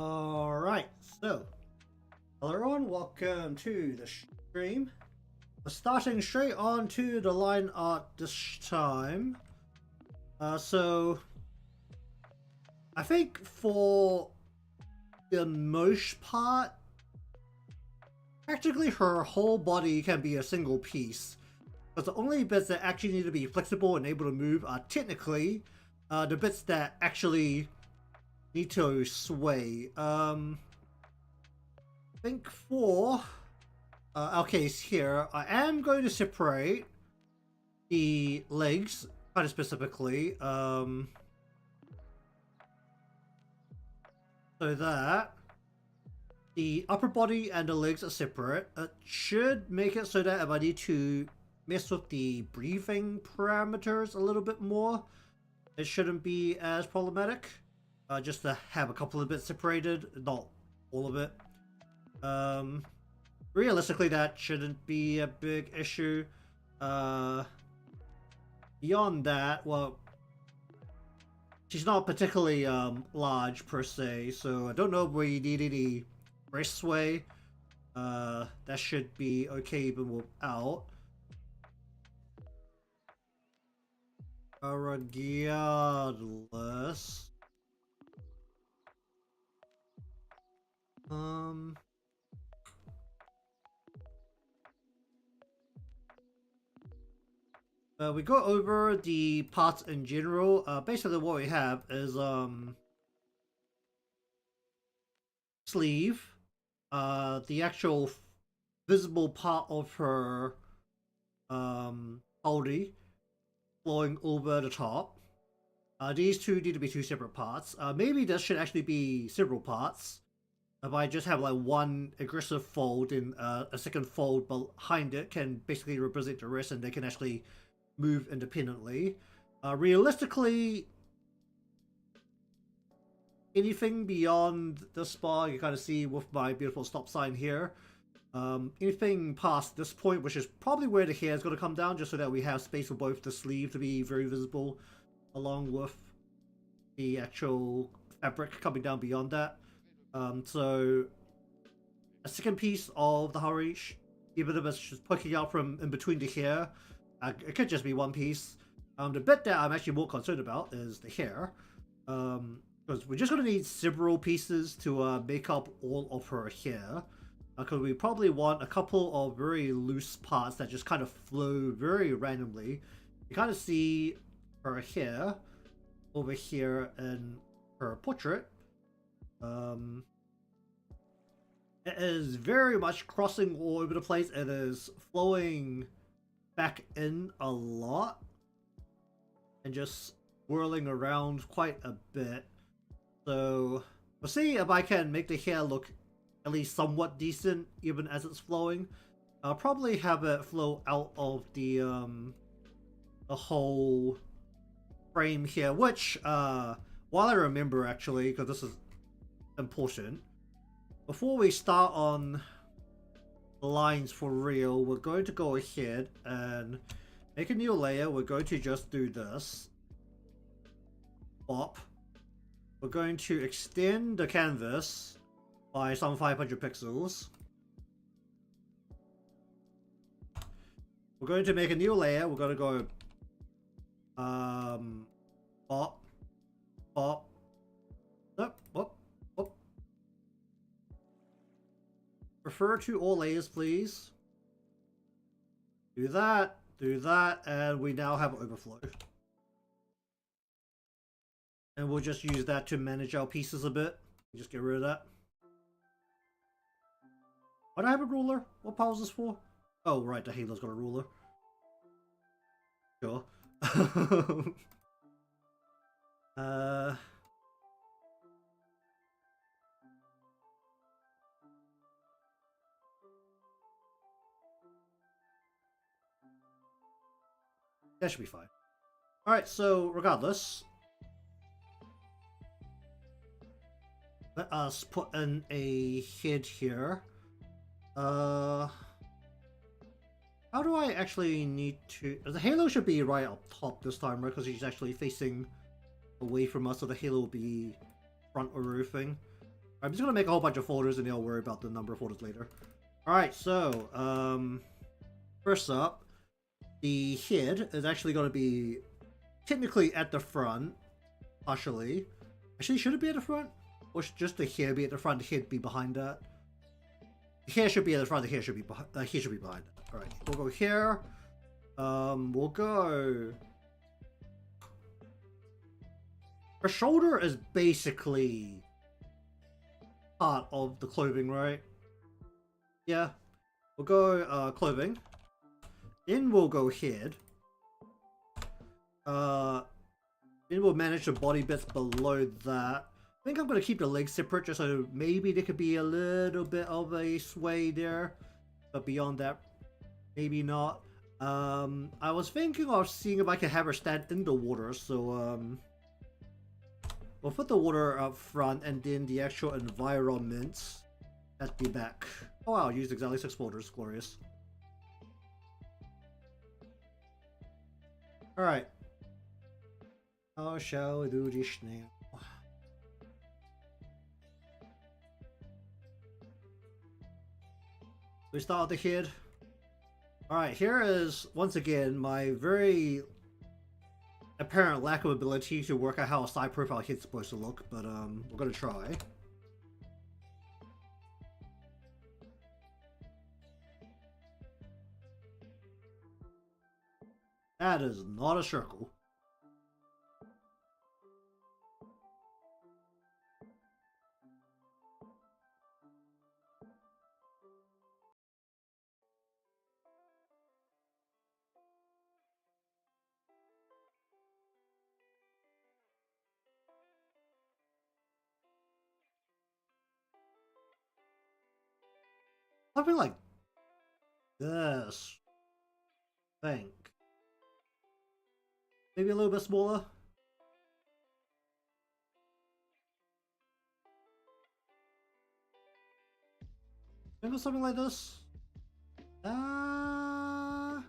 Alright, so hello everyone, welcome to the stream. We're starting straight on to the line art this time. So I think for the most part, practically her whole body can be a single piece. Because the only bits that actually need to be flexible and able to move are technically the bits that actually need to sway. I think for our case here, I am going to separate the legs kind of specifically, so that the upper body and the legs are separate. It should make it so that if I need to mess with the breathing parameters a little bit more, it shouldn't be as problematic. Just to have a couple of bits separated, not all of it. Realistically, that shouldn't be a big issue. Beyond that, well, she's not particularly large per se, so I don't know if we need any wrist sway. That should be okay even without. Regardless. We go over the parts in general. Basically what we have is sleeve, the actual visible part of her body flowing over the top. These two need to be two separate parts. Maybe this should actually be several parts. If I just have like one aggressive fold and a second fold behind it can basically represent the rest, and they can actually move independently. Realistically, anything beyond this bar, you kind of see with my beautiful stop sign here. Anything past this point, which is probably where the hair is going to come down, just so that we have space for both the sleeve to be very visible, along with the actual fabric coming down beyond that. So a second piece of the hurry, even if it's just poking out from in between the hair, it could just be one piece. The bit that I'm actually more concerned about is the hair, because we're just going to need several pieces to make up all of her hair, because we probably want a couple of very loose parts that just kind of flow very randomly. You kind of see her hair over here in her portrait. It is very much crossing all over the place. It is flowing back in a lot and just whirling around quite a bit. So we'll see if I can make the hair look at least somewhat decent even as it's flowing. I'll probably have it flow out of the whole frame here, which while I remember actually, because this is important, before we start on the lines for real, we're going to go ahead and make a new layer. We're going to just do this. Pop. We're going to extend the canvas by some 500 pixels. We're going to make a new layer. We're going to go pop, pop, up, up. Refer to all layers, please. Do that, and we now have overflow. And we'll just use that to manage our pieces a bit. Just get rid of that. Why do I have a ruler? What power is this for? Oh, right, the Halo's got a ruler. Sure. That should be fine. Alright, so regardless, let us put in a head here. How do I actually need to... The halo should be right up top this time, right? Because he's actually facing away from us, so the halo will be front or roofing. I'm just gonna make a whole bunch of folders and I'll worry about the number of folders later. Alright, so, first up, the head is actually gonna be technically at the front, partially. Actually, should it be at the front? Or should just the hair be at the front, the head be behind that? The hair should be at the front, the hair should be behind, hair should be behind it. Alright, we'll go here. We'll go... Her shoulder is basically part of the clothing, right? Yeah. We'll go, clothing. Then we'll go head. Then we'll manage the body bits below that. I think I'm going to keep the legs separate just so maybe there could be a little bit of a sway there. But beyond that, maybe not. I was thinking of seeing if I could have her stand in the water, so we'll put the water up front and then the actual environment at the back. Oh wow, I used exactly 6 folders, glorious. Alright. How shall we do this now? We start with the head. Alright, here is, once again, my very apparent lack of ability to work out how a side profile head's supposed to look, but we're gonna try. That is not a circle. Something like this. I think. Maybe a little bit smaller. Maybe something like this. The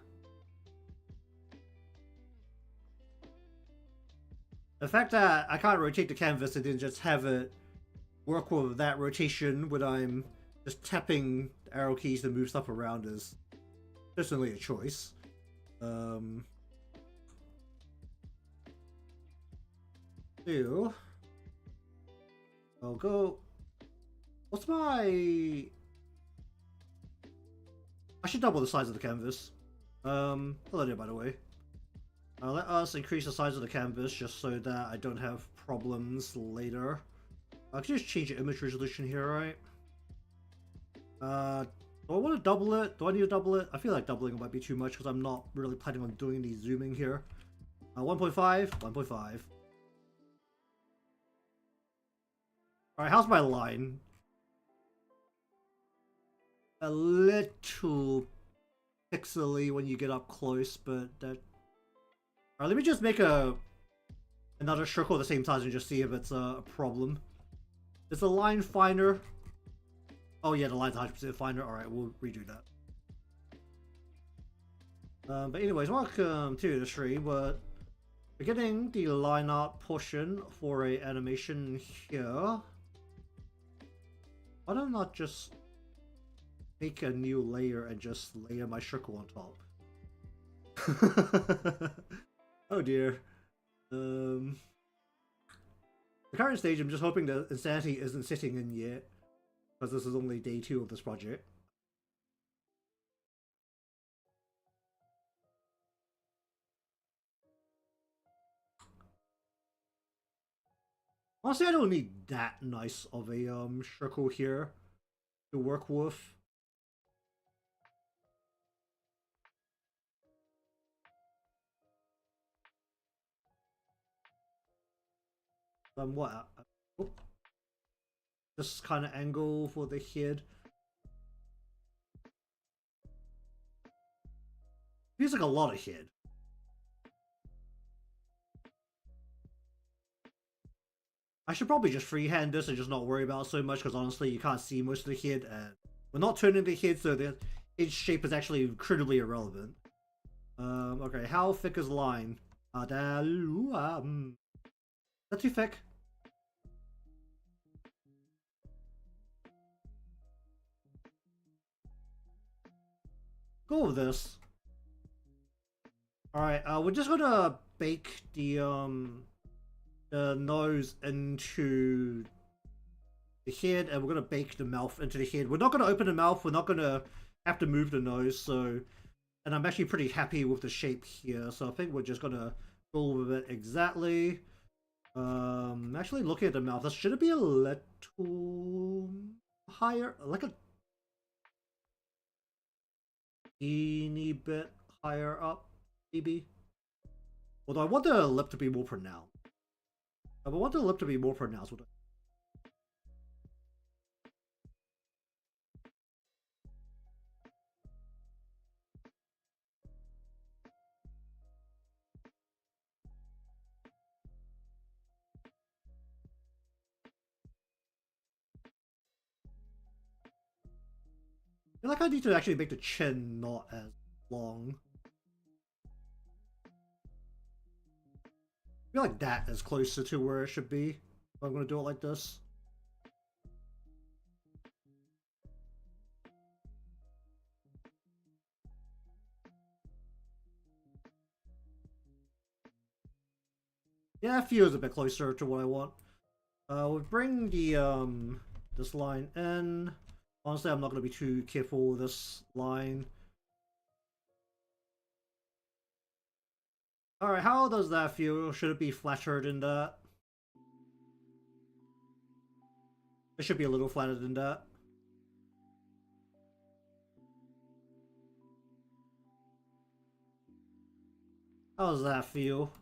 fact that I can't rotate the canvas and then just have it work with that rotation when I'm just tapping the arrow keys to move stuff around is certainly a choice. I'll go. What's my? I should double the size of the canvas. Hello there, by the way. Let us increase the size of the canvas just so that I don't have problems later. I can just change the image resolution here, right? Do I want to double it? Do I need to double it? I feel like doubling it might be too much because I'm not really planning on doing any zooming here. 1.5, 1.5. Alright, how's my line? A little pixely when you get up close, but that... Alright, let me just make another circle the same size and just see if it's a problem. Is the line finer? Oh yeah, the line's 100% finer. Alright, we'll redo that. But anyways, welcome to the stream. But we're getting the line art portion for a animation here. Why don't I not just make a new layer and just layer my circle on top? Oh dear. The current stage, I'm just hoping that insanity isn't sitting in yet, because this is only day 2 of this project. Honestly, I don't need that nice of a circle here to work with. What? Oh. This kind of angle for the head. Feels like a lot of head. I should probably just freehand this and just not worry about it so much, because honestly you can't see most of the head and we're not turning the head, so the head shape is actually incredibly irrelevant. Okay, how thick is the line? That's too thick. go with this. Alright, we're just gonna bake the nose into the head, and we're gonna bake the mouth into the head. We're not gonna open the mouth, we're not gonna have to move the nose, so... And I'm actually pretty happy with the shape here, so I think we're just gonna go with it exactly. Actually looking at the mouth, that should it be a little higher? Like a teeny bit higher up, maybe? Although I want the lip to be more pronounced. I want the lip to be more pronounced. I feel like I need to actually make the chin not as long. I feel like that is closer to where it should be. If I'm gonna do it like this. Yeah, it feels a bit closer to what I want. We'll bring the this line in. Honestly, I'm not gonna be too careful with this line. Alright, how does that feel? Should it be flatter than that? It should be a little flatter than that. How does that feel?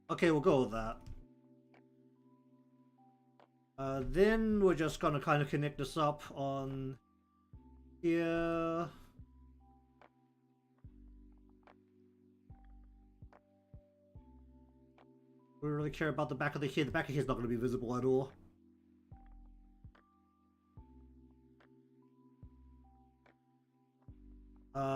Okay, we'll go with that. Then we're just gonna kind of connect this up on here. We don't really care about the back of the head. The back of the head's not going to be visible at all.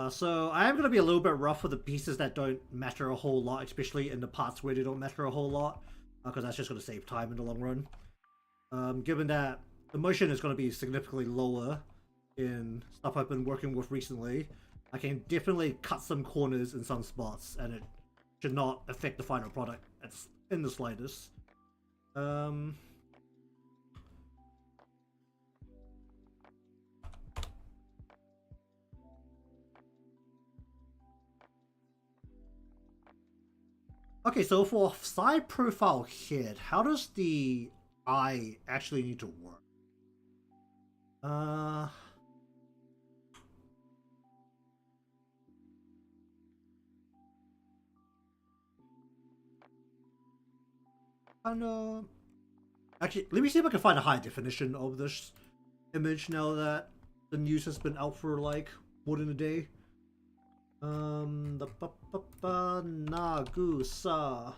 So I am going to be a little bit rough with the pieces that don't matter a whole lot, especially in the parts where they don't matter a whole lot, because that's just going to save time in the long run. Given that the motion is going to be significantly lower in stuff I've been working with recently, I can definitely cut some corners in some spots, and it should not affect the final product in the slightest. Okay, so for side profile head, how does the eye actually need to work? Actually, let me see if I can find a high definition of this image now that the news has been out for like more than a day. The Nagusa.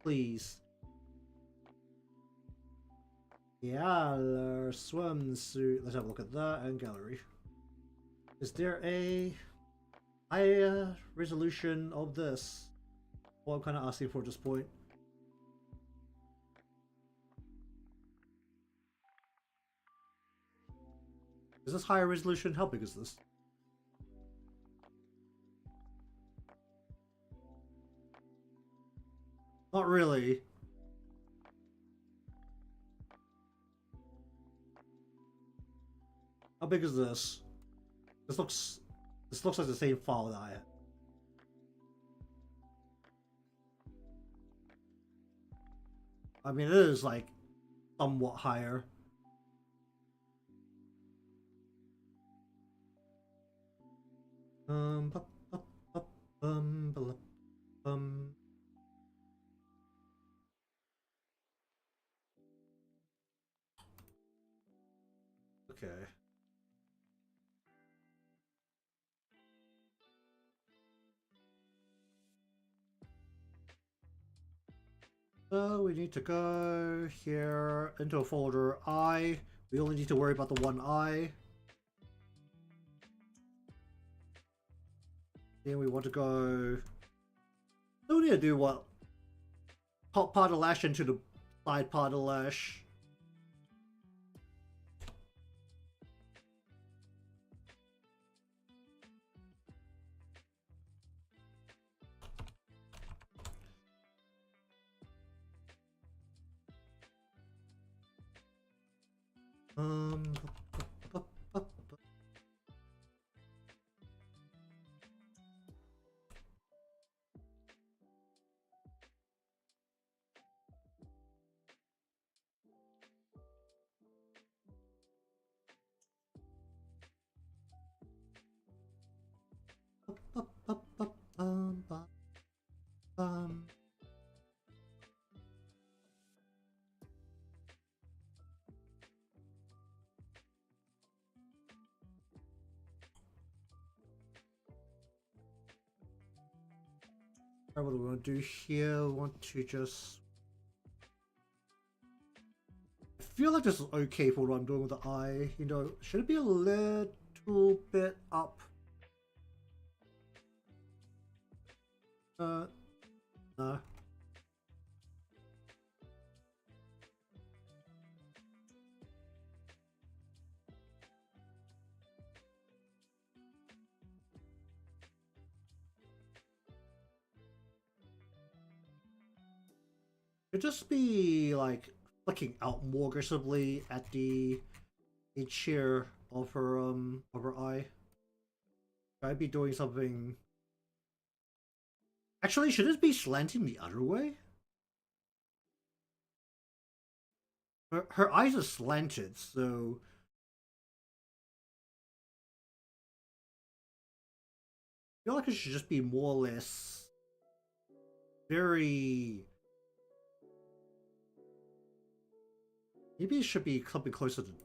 Please. Yeah, swimsuit. Let's have a look at that and gallery. Is there a higher resolution of this? Well, I'm kind of asking for at this point. Is this higher resolution? How big is this? Not really. How big is this? This looks like the same file that I had. I mean, it is like somewhat higher. Okay. So we need to go here into a folder I. We only need to worry about the one eye. Then we want to go. We need to do what? Top part of lash into the side part of the lash. What do we want to do here? We want to just... I feel like this is okay for what I'm doing with the eye. You know, should it be a little bit up? No. Could just be like flicking out more aggressively at the edge here of her eye. I'd be doing something. Actually, should it be slanting the other way? Her eyes are slanted, so I feel like it should just be more or less very. Maybe it should be something closer to this.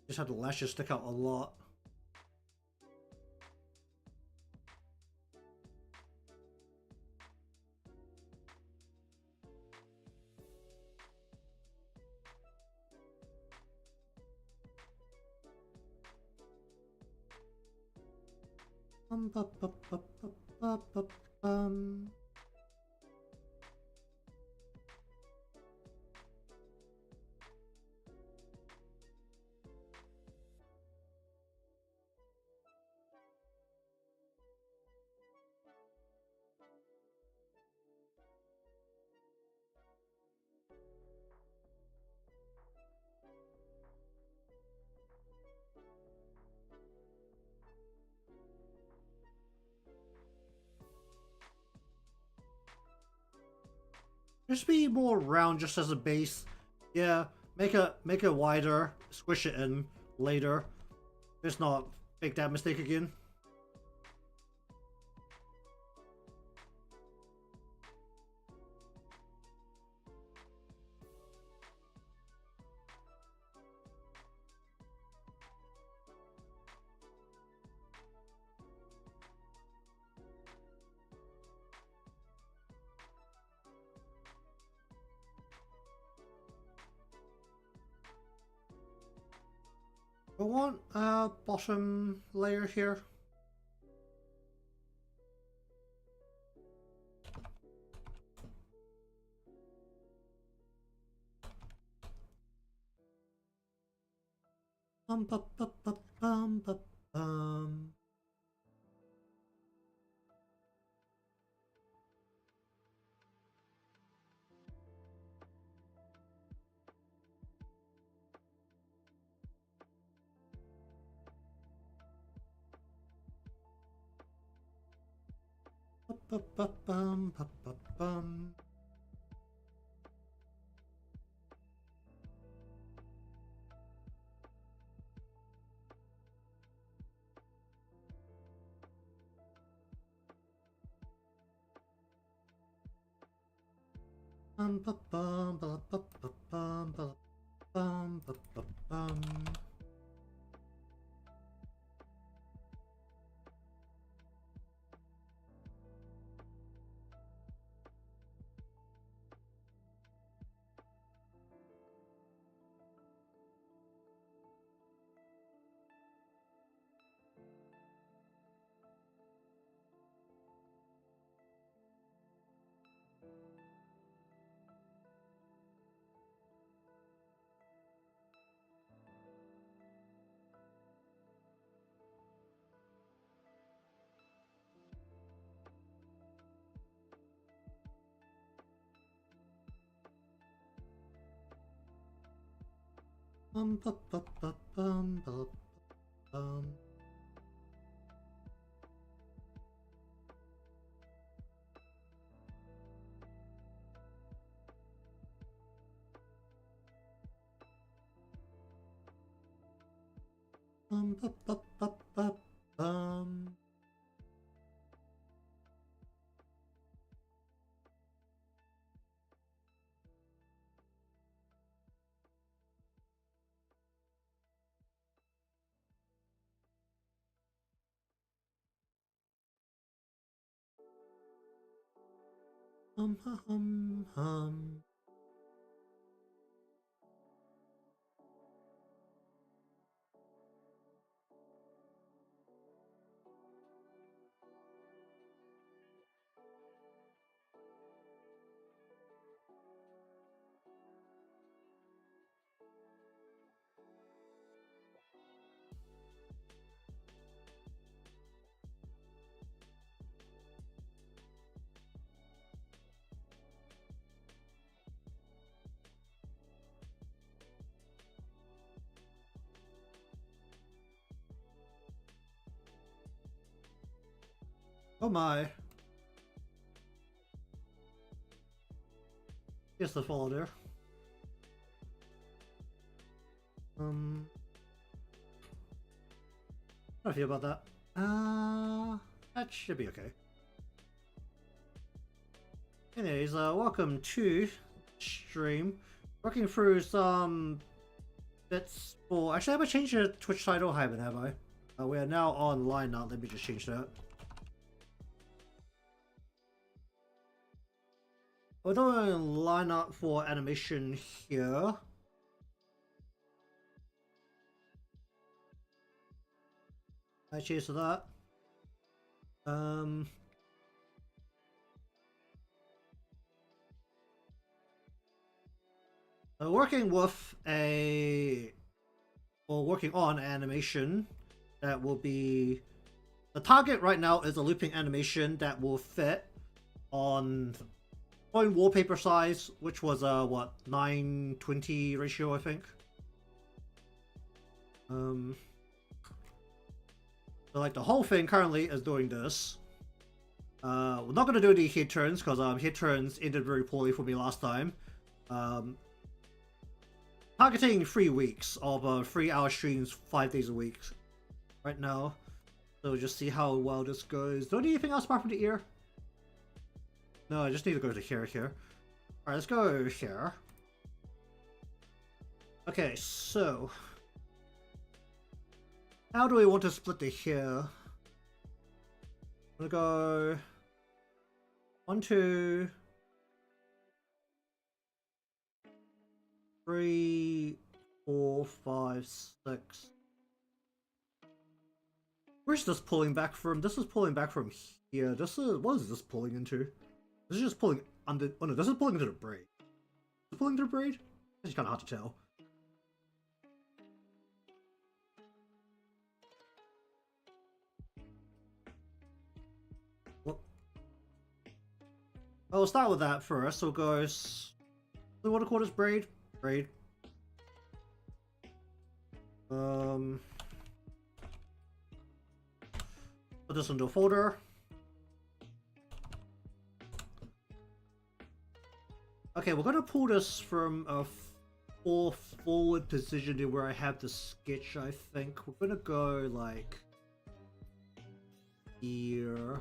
Just have the lashes stick out a lot. Just be more round just as a base. Yeah, make it wider, squish it in later. Let's not make that mistake again. I want a bottom layer here. Bum, bum, bum, bum, bum, bum, bum. Bum, bum, bum, bum, bum, bum. Bum, bum, bum, bum, bum, bum, bum, bum, bum, bum, bum. Bum, bum, bum, bum, bum, bum, bum. Bum, bum, bum, bum, bum, bum. Hum, hum, hum. Oh my. Here's the folder. How do I feel about that? That should be okay. Anyways, welcome to stream. Working through some bits for. Actually, I haven't changed the Twitch title, have I? We are now online now. Let me just change that. We're doing line up for animation here. I change to that. Working with working on animation that will be. The target right now is a looping animation that will fit on point wallpaper size, which was what, 9:20 ratio, I think. So like the whole thing currently is doing this. We're not gonna do the hit turns because hit turns ended very poorly for me last time. Targeting 3 weeks of 3-hour streams 5 days a week right now. So just see how well this goes. Do I need anything else apart from the ear? No, I just need to go to here. Alright, let's go here. Okay, so how do we want to split the hair? I'm gonna go 1, 2, 3, 4, 5, 6. Where's this pulling back from? This is pulling back from here. This is, what is this pulling into? This is just pulling under. Oh no, this is pulling into the braid. Is it pulling into the braid? It's kind of hard to tell. Well, I'll start with that first. So it goes. We want to call this braid. Braid. Put this into a folder. Okay, we're gonna pull this from a forward position to where I have the sketch, I think. We're gonna go like here.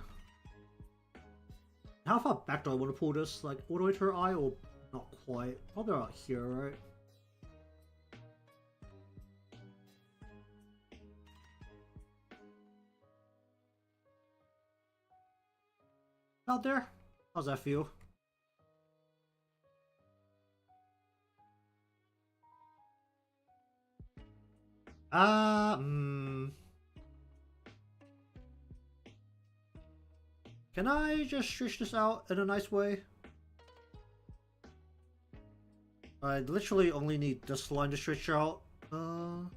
How far back do I want to pull this? Like all the way to her eye or not quite? Probably about here, right? Out there? How's that feel? Can I just stretch this out in a nice way? I literally only need this line to stretch out. Let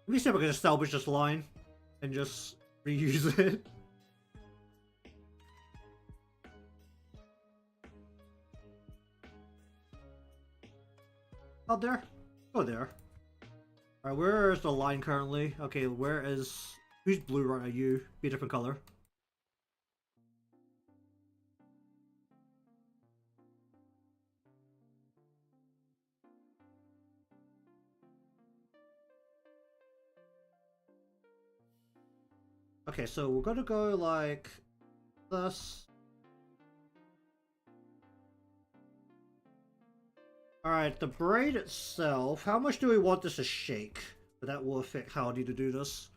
me see if I can just salvage this line and just reuse it. Out there? Go there. Alright, where is the line currently? Okay, where is... Who's blue right now? You. Be a different color. Okay, so we're gonna go like this. Alright, the braid itself, how much do we want this to shake? That will affect how I need to do this.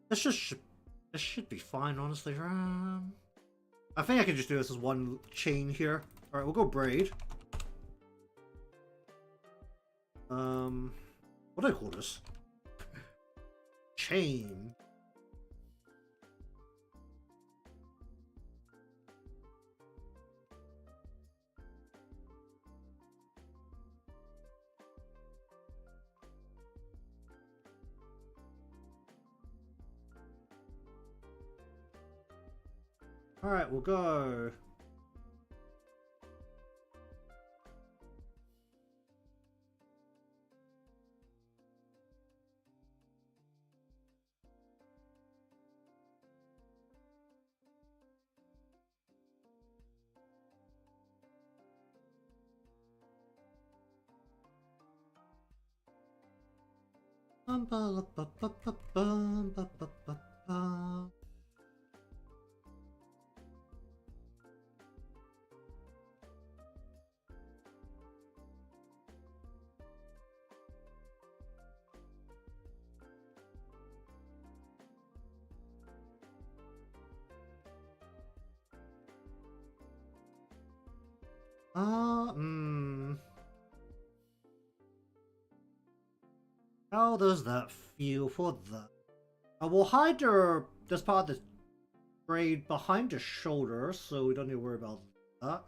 This should be fine, honestly. I think I can just do this as one chain here. Alright, we'll go braid. What do I call this? Chain. Alright, we'll go. How does that feel for that? I will hide this part of the braid behind the shoulder, so we don't need to worry about that.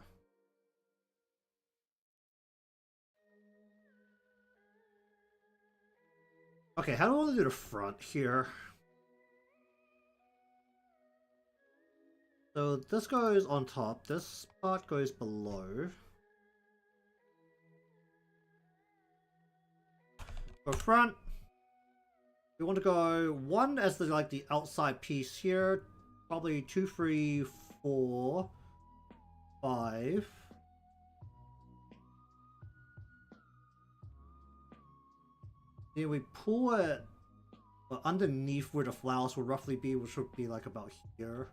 Okay, how do I want to do the front here? So this goes on top, this part goes below. For front, we want to go one as the outside piece here, probably 2, 3, 4, 5. Then we pull it underneath where the flowers will roughly be, which would be like about here.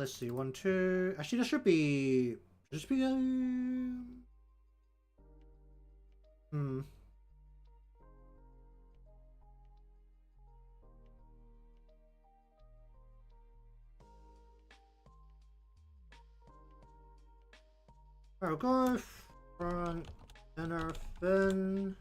Let's see, 1, 2. Actually, there should be. Just be. I'll go front inner fin.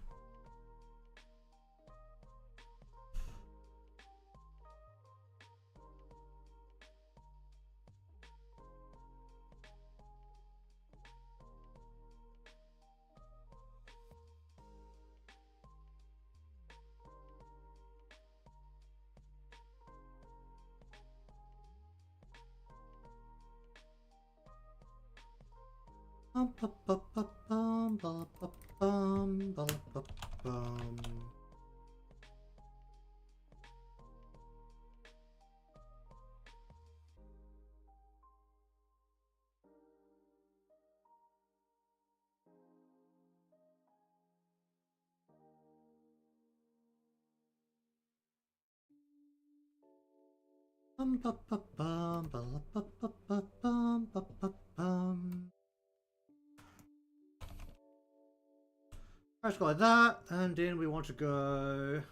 Let's go like that, and then we want to go.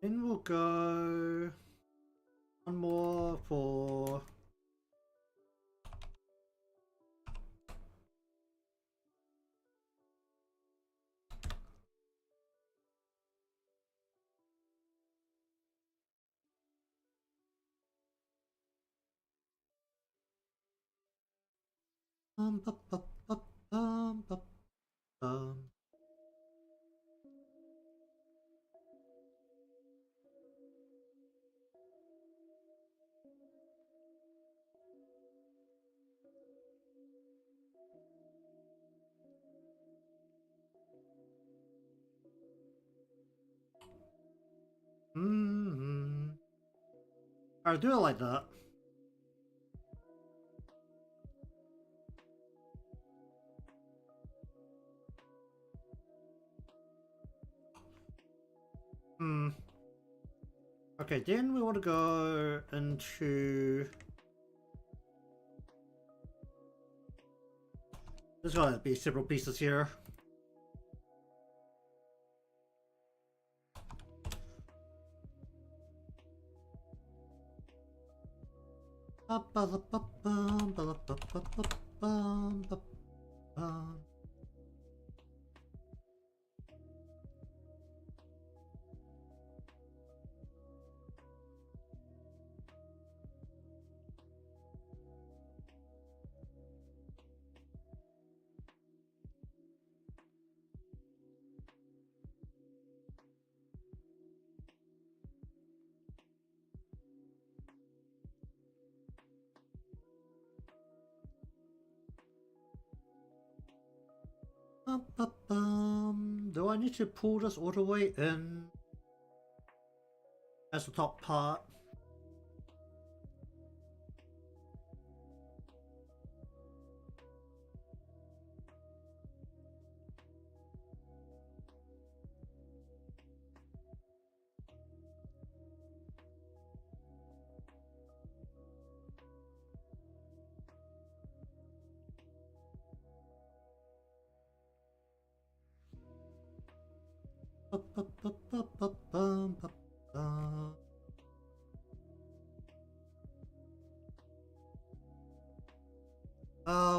Then we'll go one more for. I'll do it like that. Okay, then we want to go into. There's gotta be several pieces here. Do I need to pull this all the way in as the top part?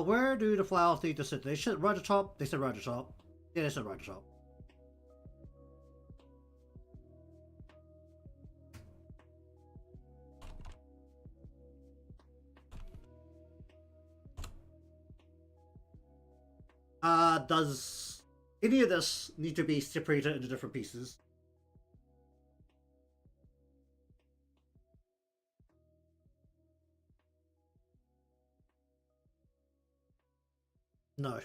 Where do the flowers need to sit? They should right at the top. They sit right at the top. Yeah, they sit right at the top. Does any of this need to be separated into different pieces? No.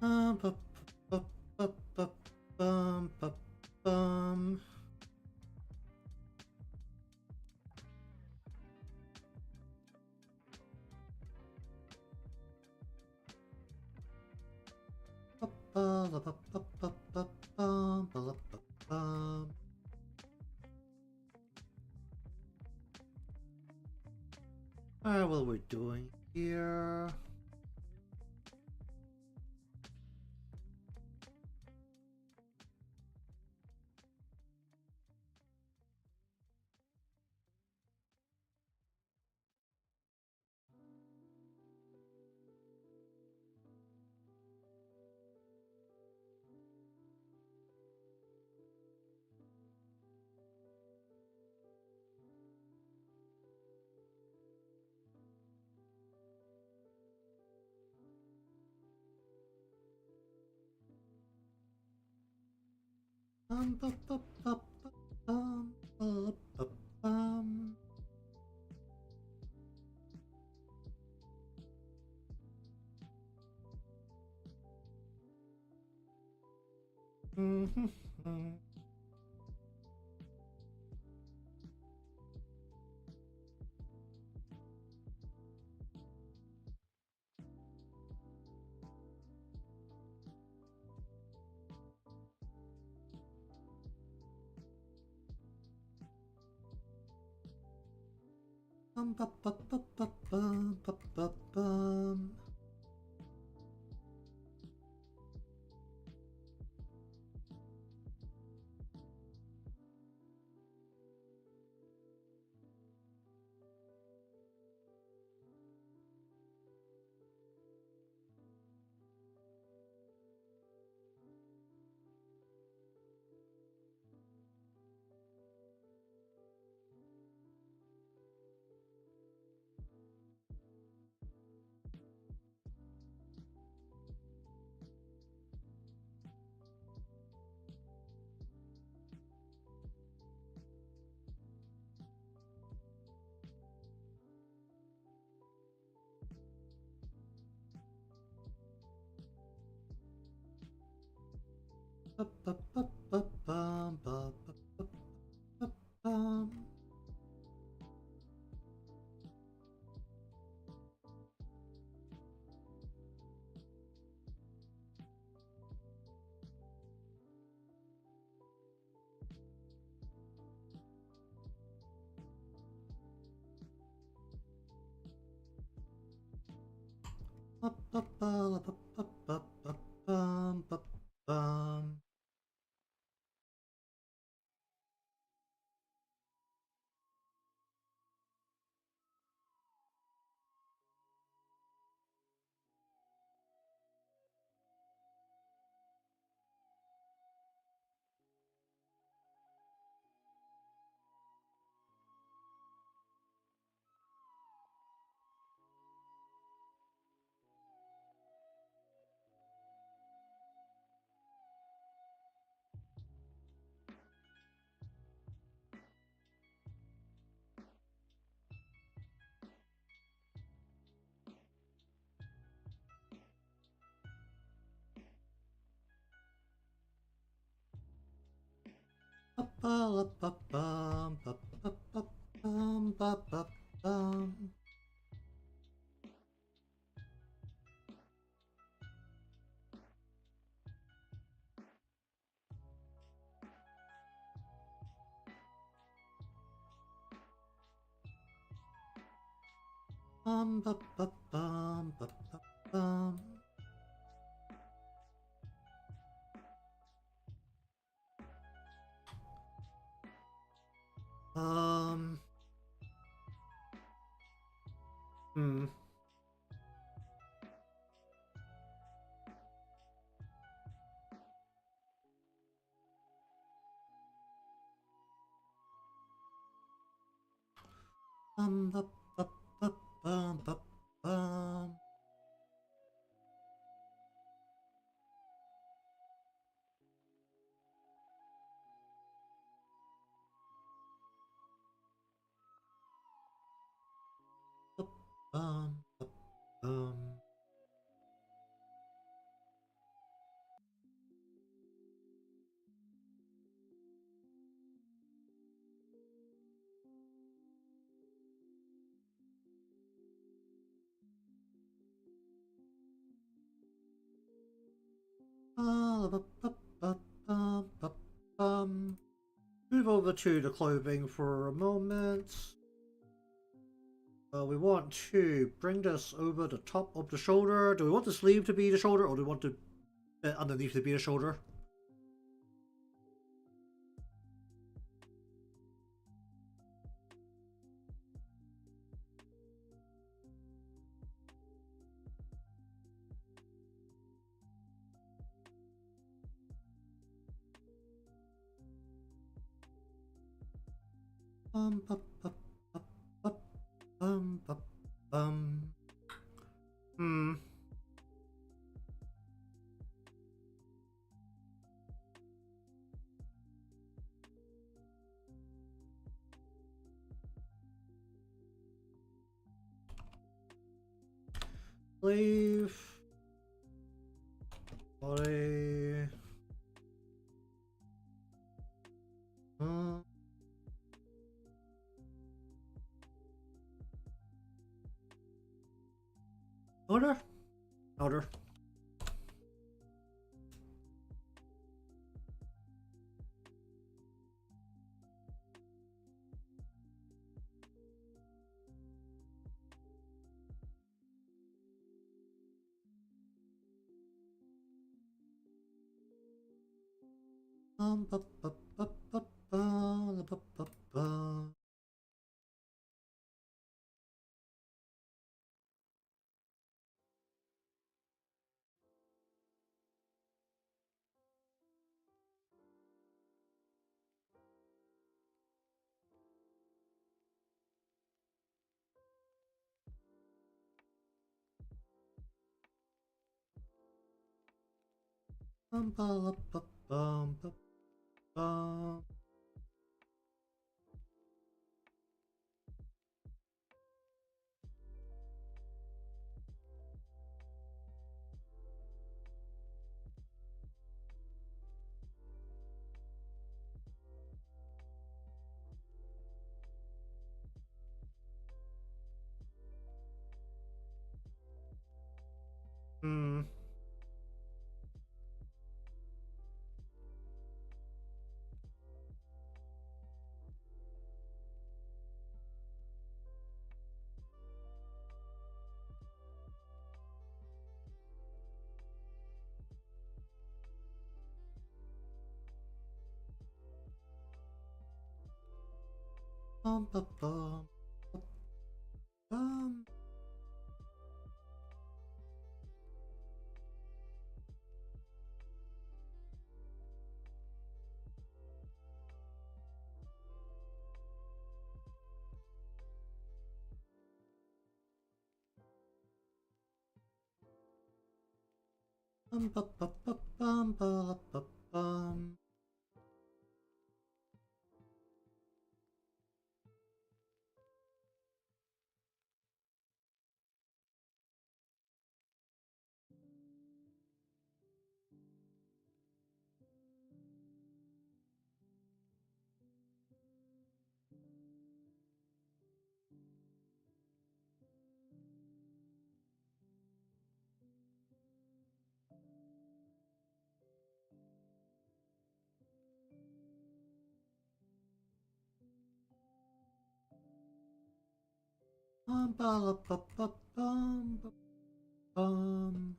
bu- bu- bu- bu- bum, bu- bum. Bu- bu- bu- bu- bu- bu- bum, bu- bu- bum. Alright, what we're doing here. Bu- bu- bu- bu- bum, bu- bu- bum. Mhm. Bum, bu- bu- bu- bu- bum, bu- bu- bum. Bu- bu- bu- bu- bum, bu- bu- bu- bu- bum. Bu- bu- bu- bu- bu- bu- bu- bum, bu- bum. Bu- bu- bu- bum, bu- bu- bu- bum, bu- bu- bum. Bum, bu- bu- bum, bu- bu- bum. Um. Hmm. Bum, bu- bu- bu- bum, bu- bum. Bu- bum, bu- bum. Move over to the clothing for a moment. We want to bring this over the top of the shoulder. Do we want the sleeve to be the shoulder, or do we want the bit underneath to be the shoulder? Bum, bum, bum, bum, bum, bum, bum. Sleeve. Body. Order? Order. Ba, ba, ba, ba, ba, ba, ba, ba. Bum, ba, la, ba, bum, ba, bum. Hmm. Bum, ba, bum, ba, bum. Bum, ba, ba, ba, bum, ba, la, ba, bum. Bum, ba, la, ba, ba, bum, ba, bum.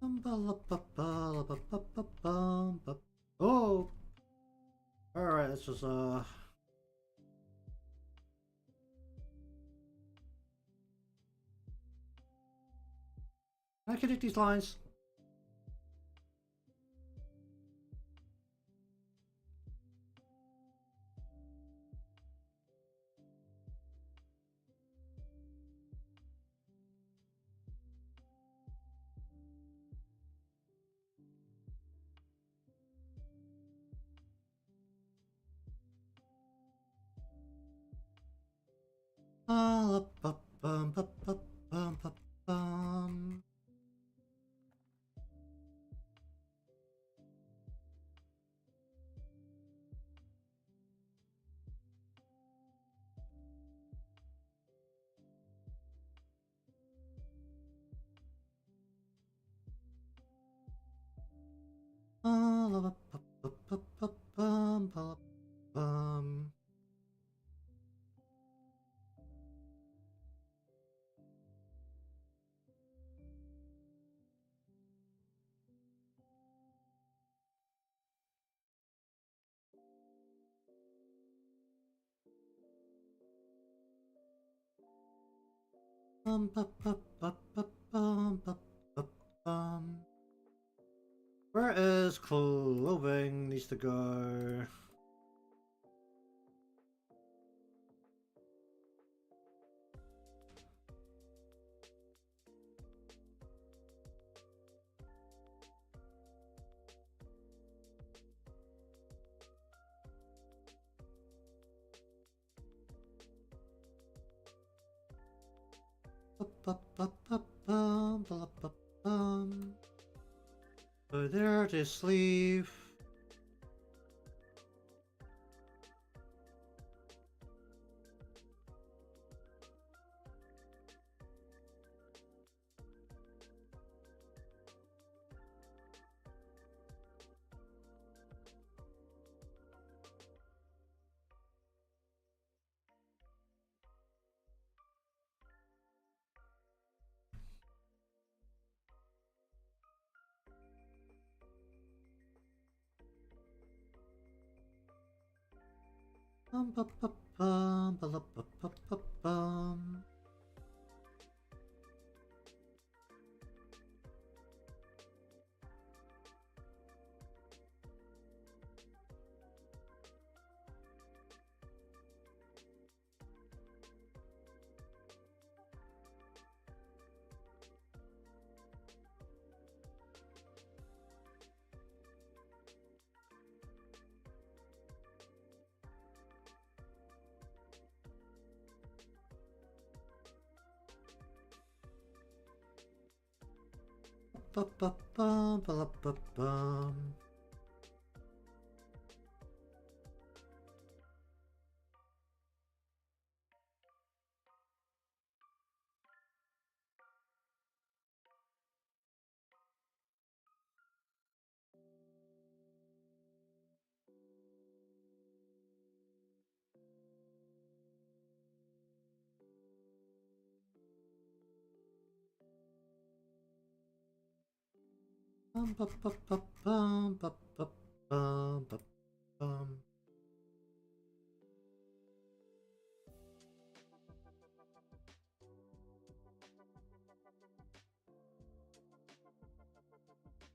Bum, ba, la, ba, ba, la, ba, ba, ba, bum, ba. Oh! Alright, let's just, Can I connect these lines? Oh! Ba, ba, ba, ba, bum, ba, ba, bum. Where is clothing needs to go? So there to sleeve.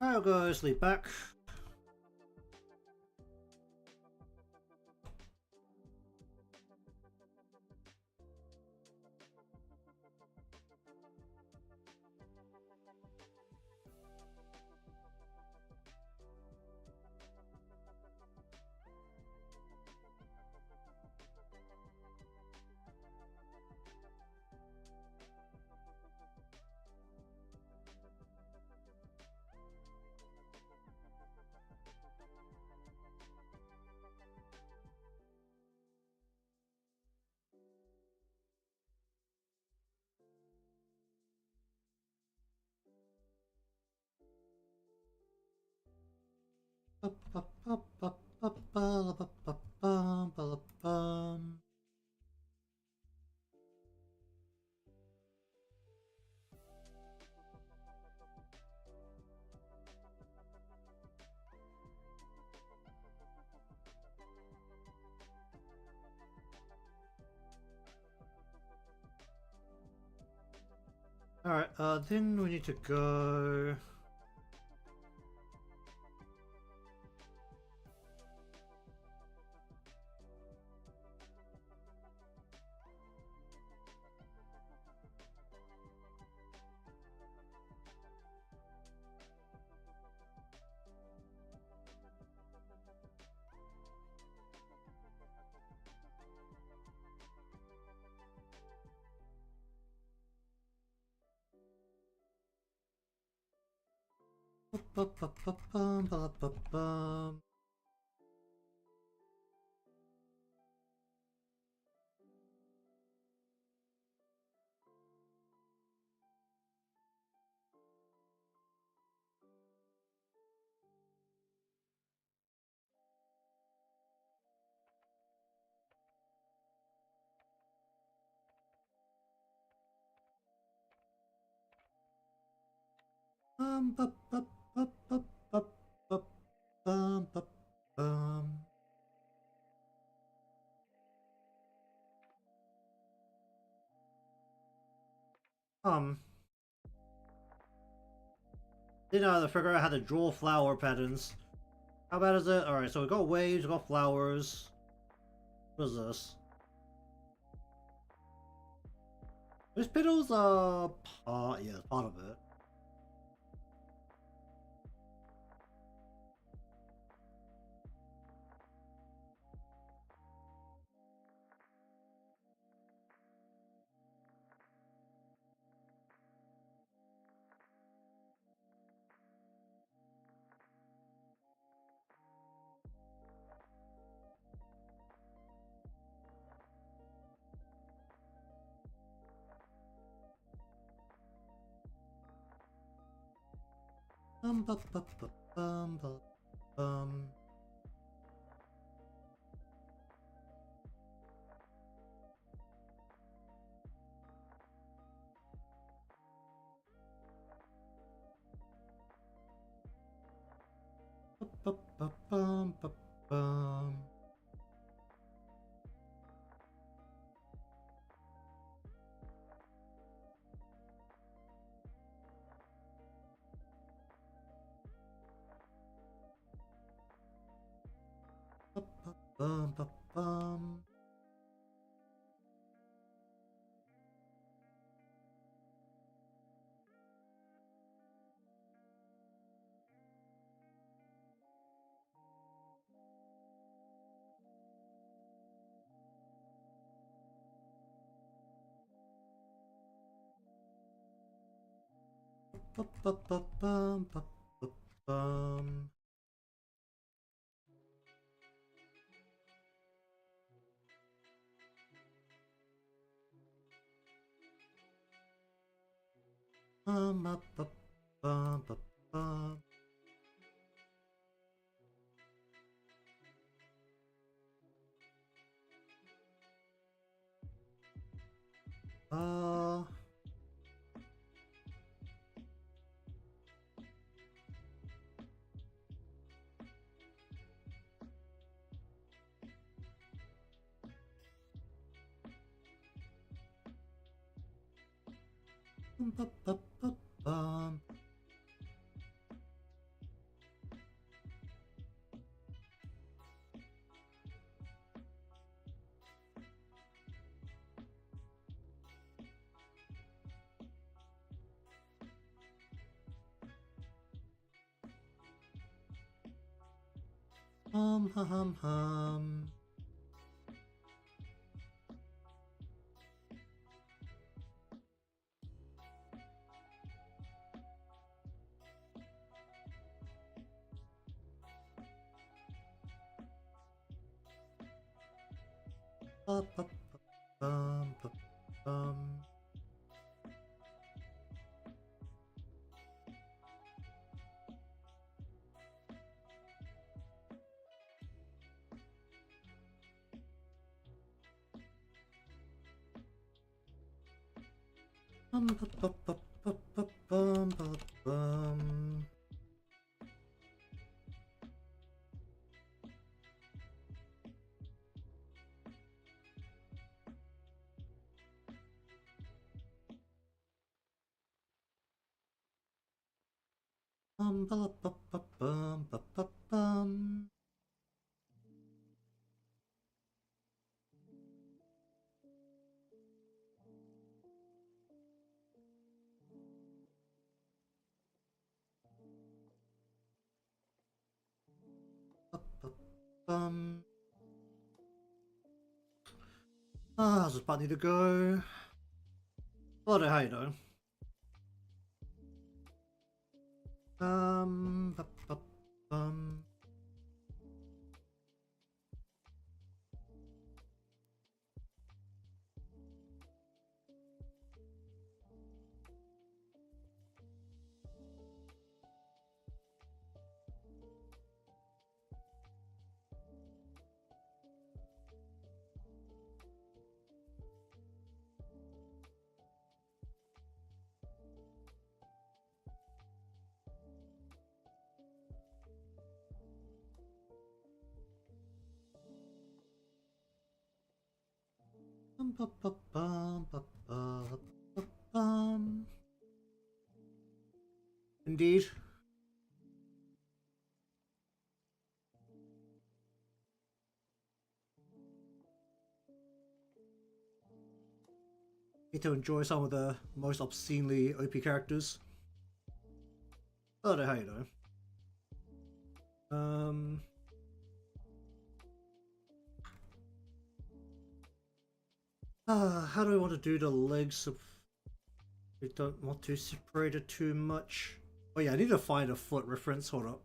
I'll go sleep back. Alright, then we need to go... Bup, bup, bup, bup, bup, bup, bup, bum. didn't know how to figure out how to draw flower patterns. How bad is it? Alright, so we got waves, we got flowers. What is this? These petals are part, yeah, part of it. Bum, bum, bum, bum, bum, bum. Bum, bum, bum, bum, bum. Bum, bum, bum. Bum, bum, bum, bum, bum, bum, bum. Bum, bum, bum, bum, bum, bum. Bum, bum, bum, bum, bum. Hum, hum, hum, hum. Bum, bum, bum, bum, bum. Bum, bum, bum, bum, bum, bum, bum, bum. Bum, bum, bum, bum, bum, bum, bum, bum. Bum, bum, bum. How's this part need to go? What how you doing? Bum, bum, bum. Bum, bum, bum, bum, bum, bum, bum. Indeed. Get to enjoy some of the most obscenely OP characters. Oh, how you know. How do I want to do the legs? We don't want to separate it too much. Oh yeah, I need to find a foot reference. Hold up.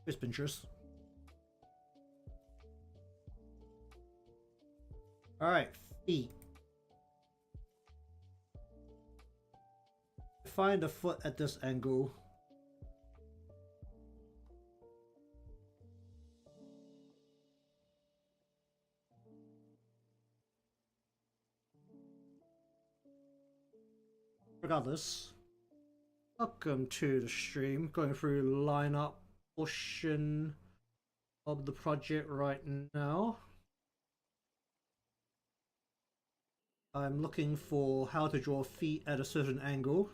Here's Pinterest. Alright, feet. Find a foot at this angle. Regardless, welcome to the stream. Going through lineup portion of the project right now. I'm looking for how to draw feet at a certain angle.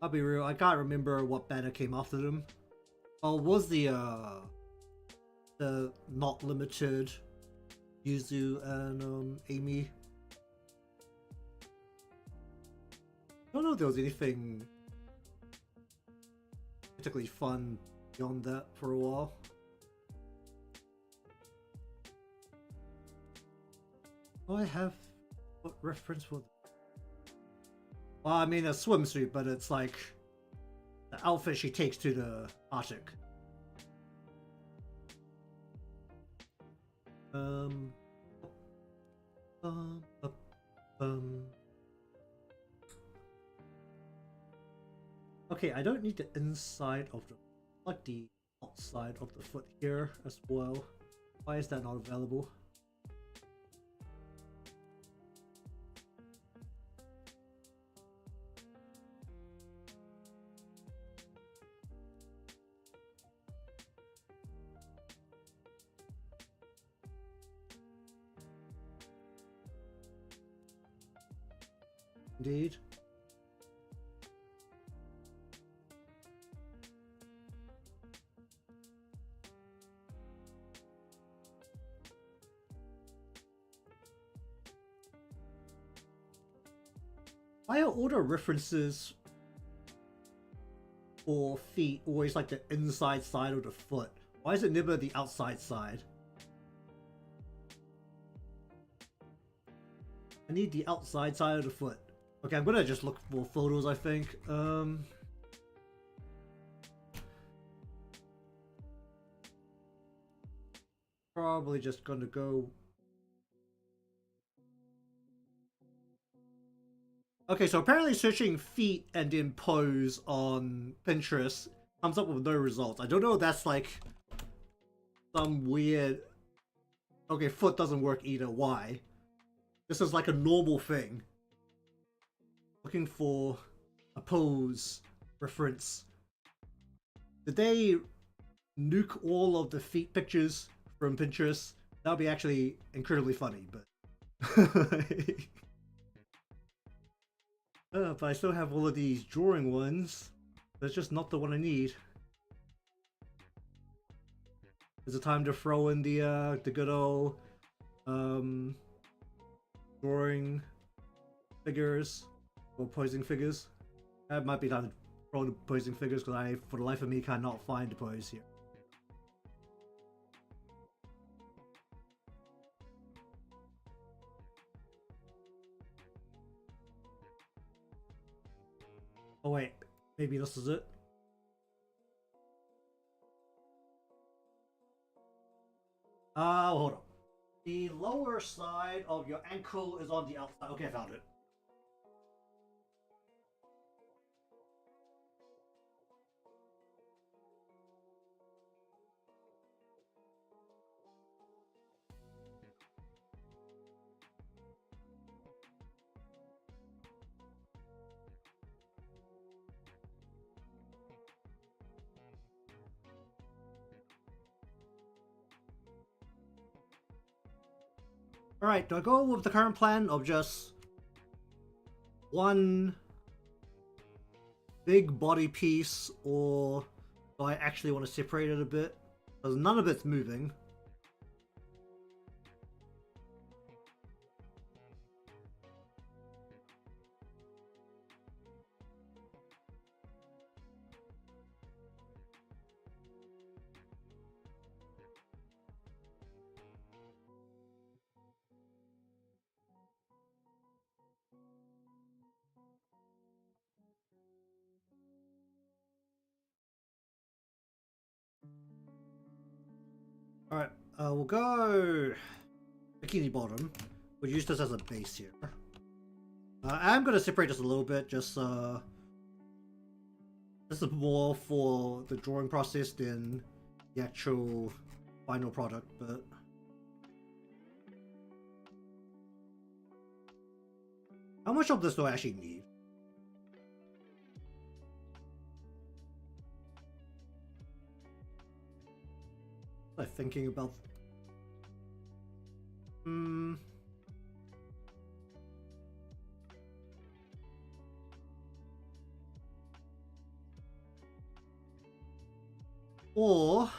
I'll be real, I can't remember what banner came after them. Oh, was the not limited Yuzu and Amy. I don't know if there was anything particularly fun beyond that for a while. Do I have what reference for? Well, I mean a swimsuit, but it's like the outfit she takes to the Arctic. Okay, I don't need the inside of the, like the outside of the foot here as well. Why is that not available? Indeed. Why are all the references for feet always like the inside side of the foot? Why is it never the outside side? I need the outside side of the foot. Okay, I'm gonna just look for photos, I think. Probably just gonna go. Okay, so apparently searching feet and then pose on Pinterest comes up with no results. I don't know if that's like some weird... Okay, foot doesn't work either. Why? This is like a normal thing. Looking for a pose reference. Did they nuke all of the feet pictures from Pinterest? That would be actually incredibly funny, but... but I still have all of these drawing ones. That's just not the one I need. Is it time to throw in the good old drawing figures or posing figures? That might be time to throw the posing figures because I, for the life of me, cannot find the pose here. Oh wait, maybe this is it. Hold on. The lower side of your ankle is on the outside. Okay, I found it. Alright, do I go with the current plan of just one big body piece, or do I actually want to separate it a bit? Because none of it's moving. Alright, we'll go bikini bottom. We'll use this as a base here. I'm going to separate this a little bit, just this is more for the drawing process than the actual final product, but how much of this do I actually need? Was I thinking about? Or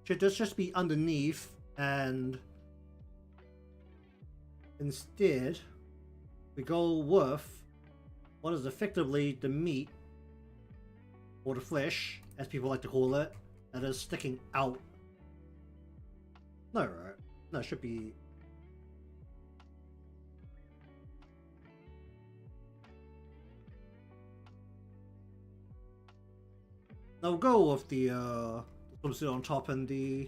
should this just be underneath, and instead we go with what is effectively the meat, or the flesh, as people like to call it, that is sticking out? No, right? No, it should be... I'll go with the swimsuit on top and the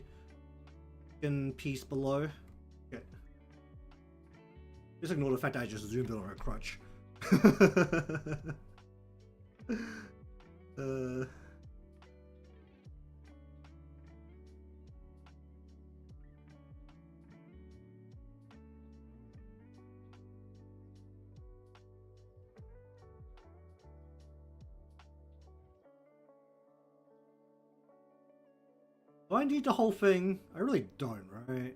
skin piece below. Okay. Just ignore the fact that I just zoomed in on a crutch. Do I need the whole thing? I really don't, right?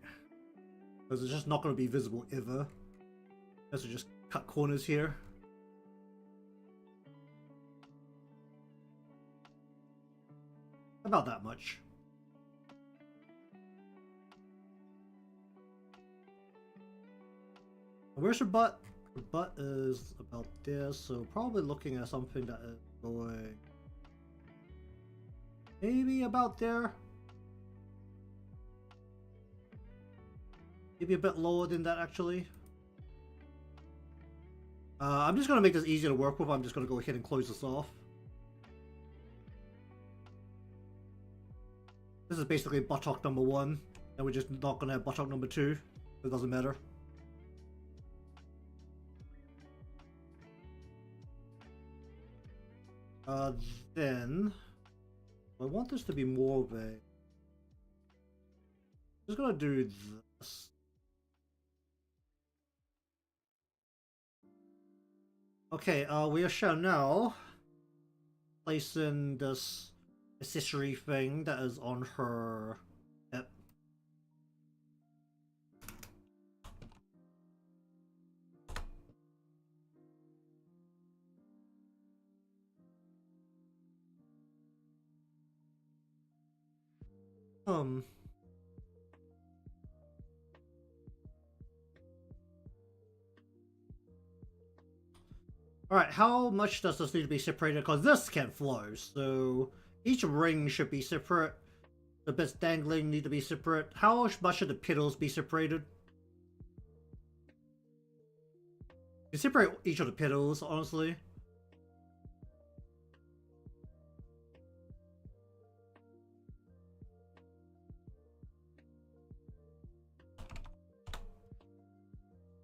Because it's just not going to be visible ever. Let's just cut corners here. About that much. Where's her butt? Her butt is about there, so probably looking at something that is going maybe about there. Maybe a bit lower than that, actually. I'm just going to make this easier to work with. I'm just going to go ahead and close this off. This is basically buttock number 1, and we're just not going to have buttock number 2. It doesn't matter. Then I want this to be more of a... I'm just going to do this. Okay, we shall now place in this accessory thing that is on her hip. Alright, how much does this need to be separated? Because this can flow, so each ring should be separate. The bits dangling need to be separate. How much should the petals be separated? You separate each of the petals, honestly.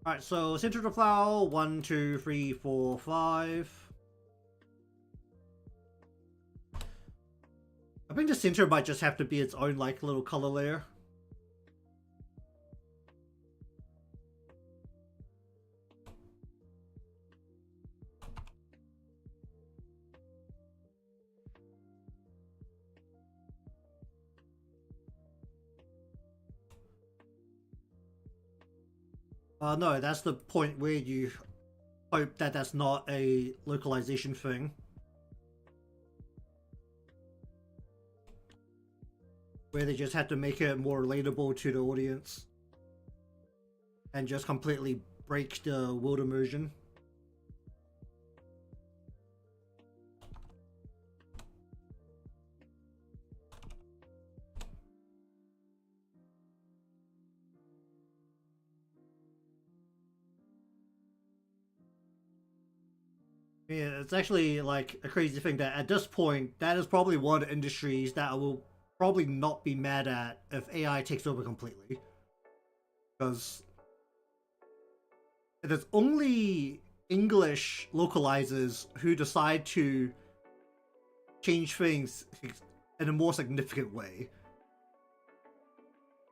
Alright, so center of the flower, 1, 2, 3, 4, 5. I think the center might just have to be its own, like, little color layer. No, that's the point where you hope that that's not a localization thing. Where they just had to make it more relatable to the audience. And just completely break the world immersion. Yeah, it's actually like a crazy thing that at this point, that is probably one of the industries that I will probably not be mad at if AI takes over completely. Because it is only English localizers who decide to change things in a more significant way.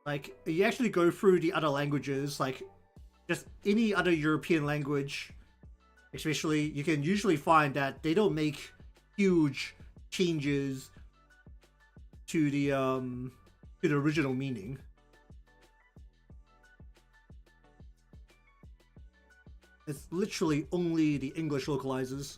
Like, you actually go through the other languages, like just any other European language, especially, you can usually find that they don't make huge changes to the original meaning. It's literally only the English localizers.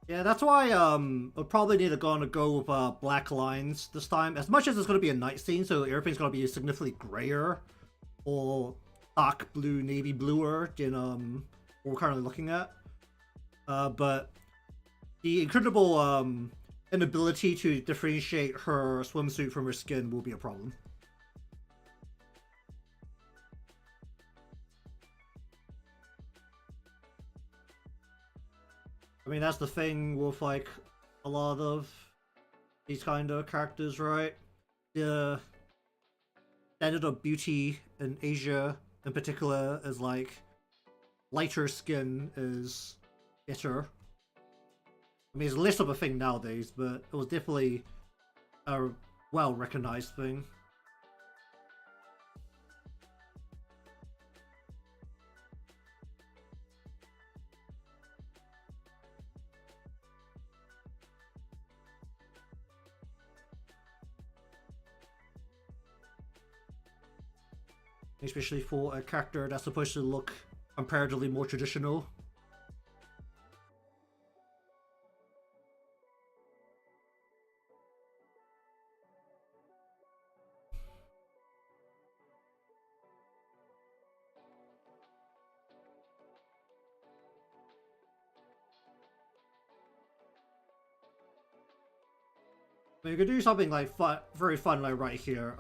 Yeah, that's why we'll probably need to go with black lines this time. As much as it's gonna be a night scene, so everything's gonna be significantly grayer or dark blue, navy bluer than what we're currently looking at. But the incredible inability to differentiate her swimsuit from her skin will be a problem. I mean, that's the thing with like a lot of these kind of characters, right? The standard of beauty in Asia, in particular, is like lighter skin is better. I mean, it's less of a thing nowadays, but it was definitely a well-recognized thing. Especially for a character that's supposed to look comparatively more traditional. But you could do something like fun, very fun, like right here.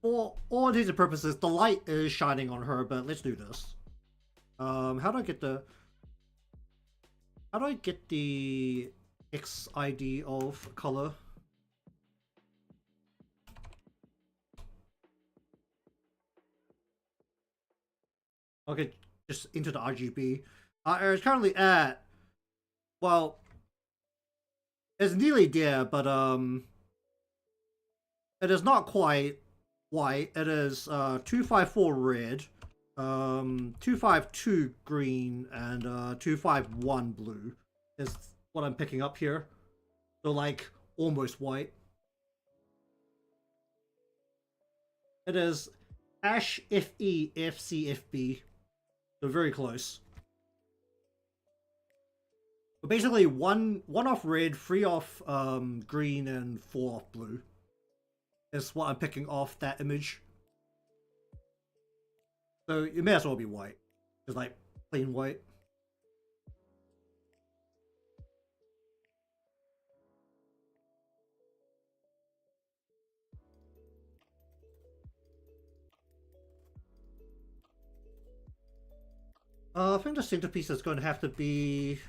For all intents and purposes, the light is shining on her, but let's do this. How do I get the? How do I get the XID of color? Okay, just into the RGB. It's currently at, well, it's nearly there, but it is not quite white. It is 254 red, 252 green, and 251 blue is what I'm picking up here. So like almost white. It is Ash FE FCFB. So very close. But basically one off red, three off green, and four off blue is what I'm picking off that image. So it may as well be white. Just like plain white. I think the centerpiece is going to have to be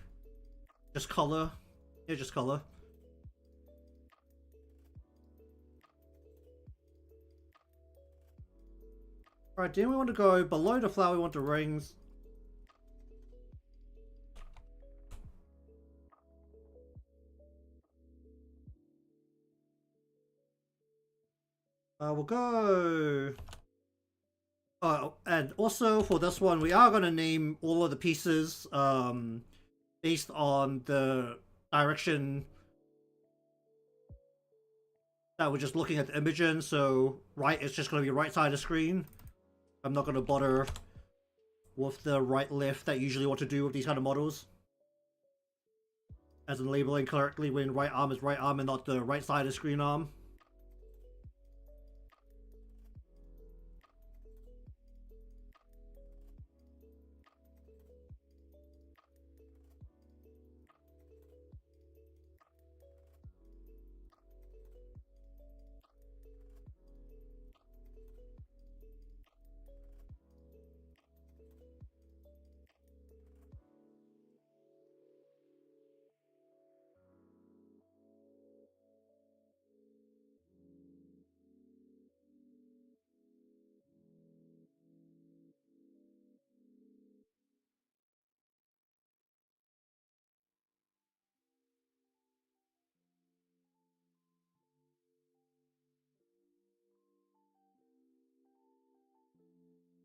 just color. Yeah, just color. Alright, then we want to go below the flower, we want the rings. We'll go And also for this one, we are going to name all of the pieces based on the direction that we're just looking at the image in. So right, it's just going to be right side of the screen. I'm not going to bother with the right left that you usually want to do with these kind of models. As in labeling correctly when right arm is right arm and not the right side of the screen arm.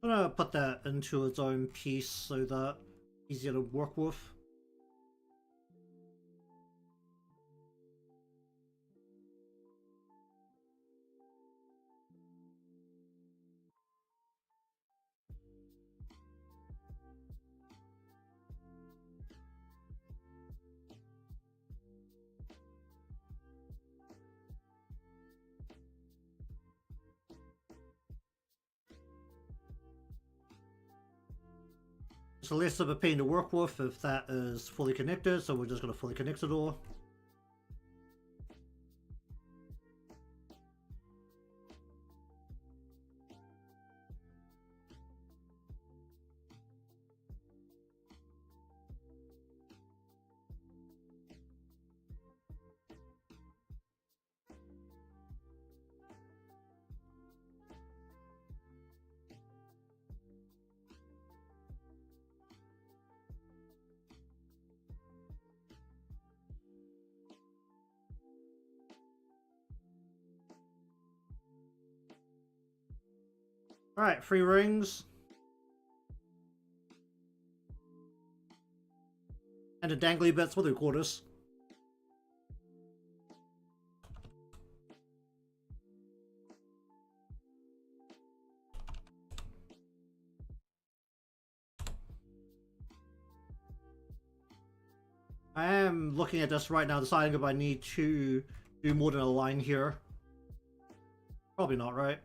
I'm gonna put that into its own piece so that it's easier to work with. It's less of a pain to work with if that is fully connected, so we're just going to fully connect it all. Alright, 3 rings. And the dangly bits, what do we call this? I am looking at this right now, deciding if I need to do more than a line here. Probably not, right?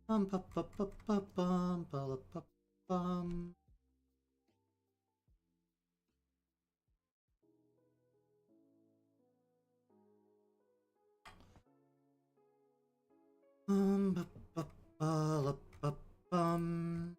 Bum, bum, bum, bum, bum, bum, bum, bum, bum. Bum, bum, bum, bum, bum.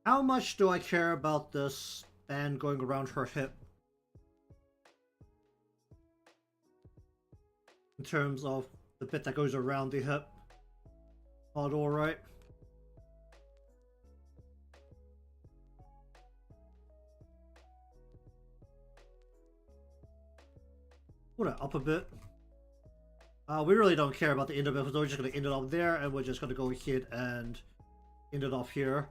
How much do I care about this band going around her hip? In terms of the bit that goes around the hip. Not alright. Put it up a bit. We really don't care about the end of it, so we're just going to end it off there, and we're just going to go ahead and end it off here.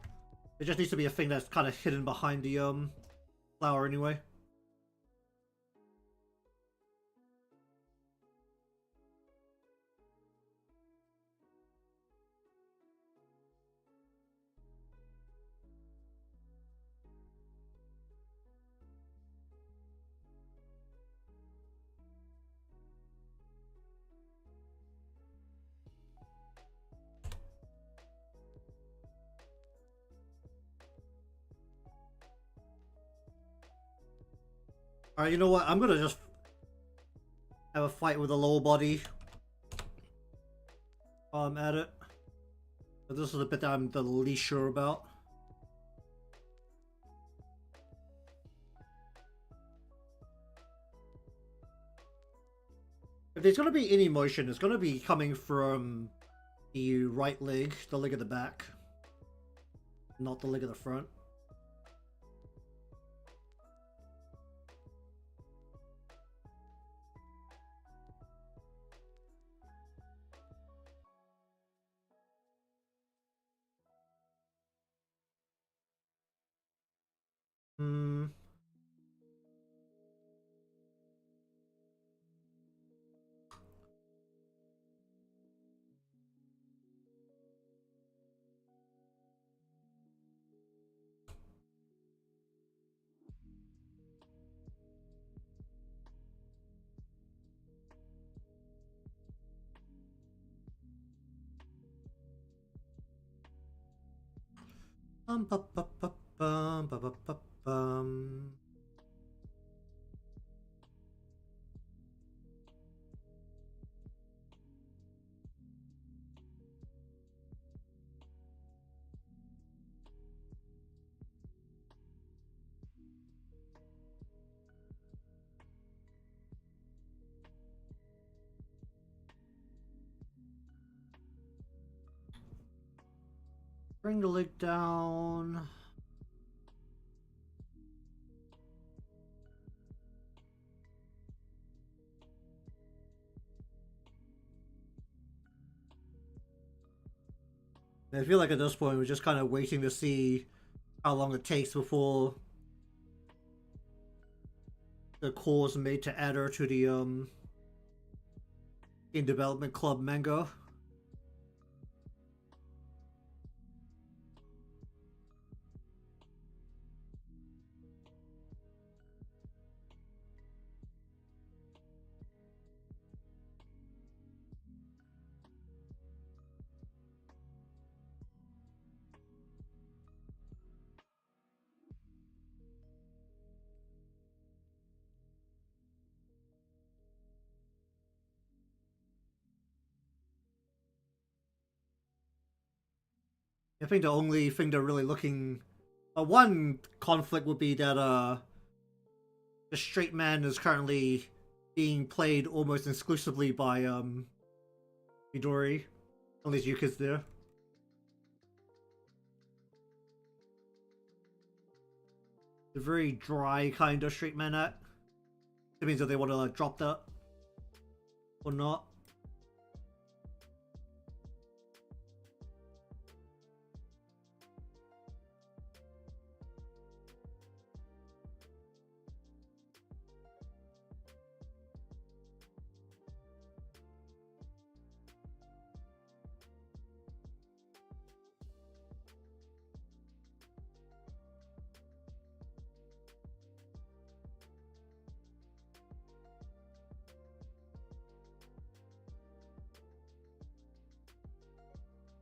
It just needs to be a thing that's kind of hidden behind the flower anyway. Alright, you know what? I'm gonna just have a fight with the lower body while I'm at it. But this is the bit that I'm the least sure about. If there's gonna be any motion, it's gonna be coming from the right leg, the leg at the back, not the leg at the front. Hmm. Bum, bum, bum, bum, bum, bum, bum, bum, bum. Bring the leg down. I feel like at this point we're just kind of waiting to see how long it takes before the call is made to add her to the in development club manga. I think the only thing they're really looking, one conflict would be that the straight man is currently being played almost exclusively by Midori, unless Yuka's there. The very dry kind of straight man act. It means that they want to drop that or not.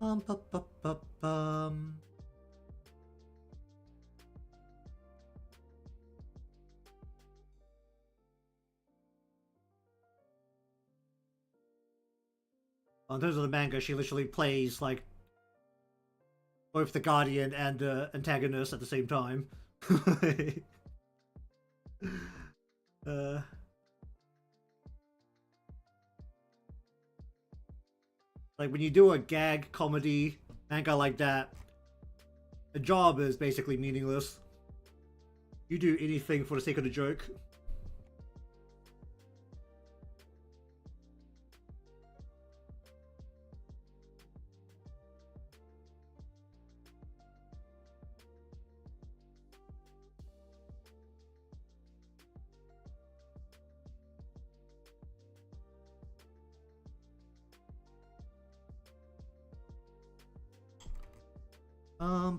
Bum, bum, bum, bum, bum. In terms of the manga, she literally plays like both the guardian and the antagonist at the same time. uh, like when you do a gag comedy manga like that, the job is basically meaningless. You do anything for the sake of the joke.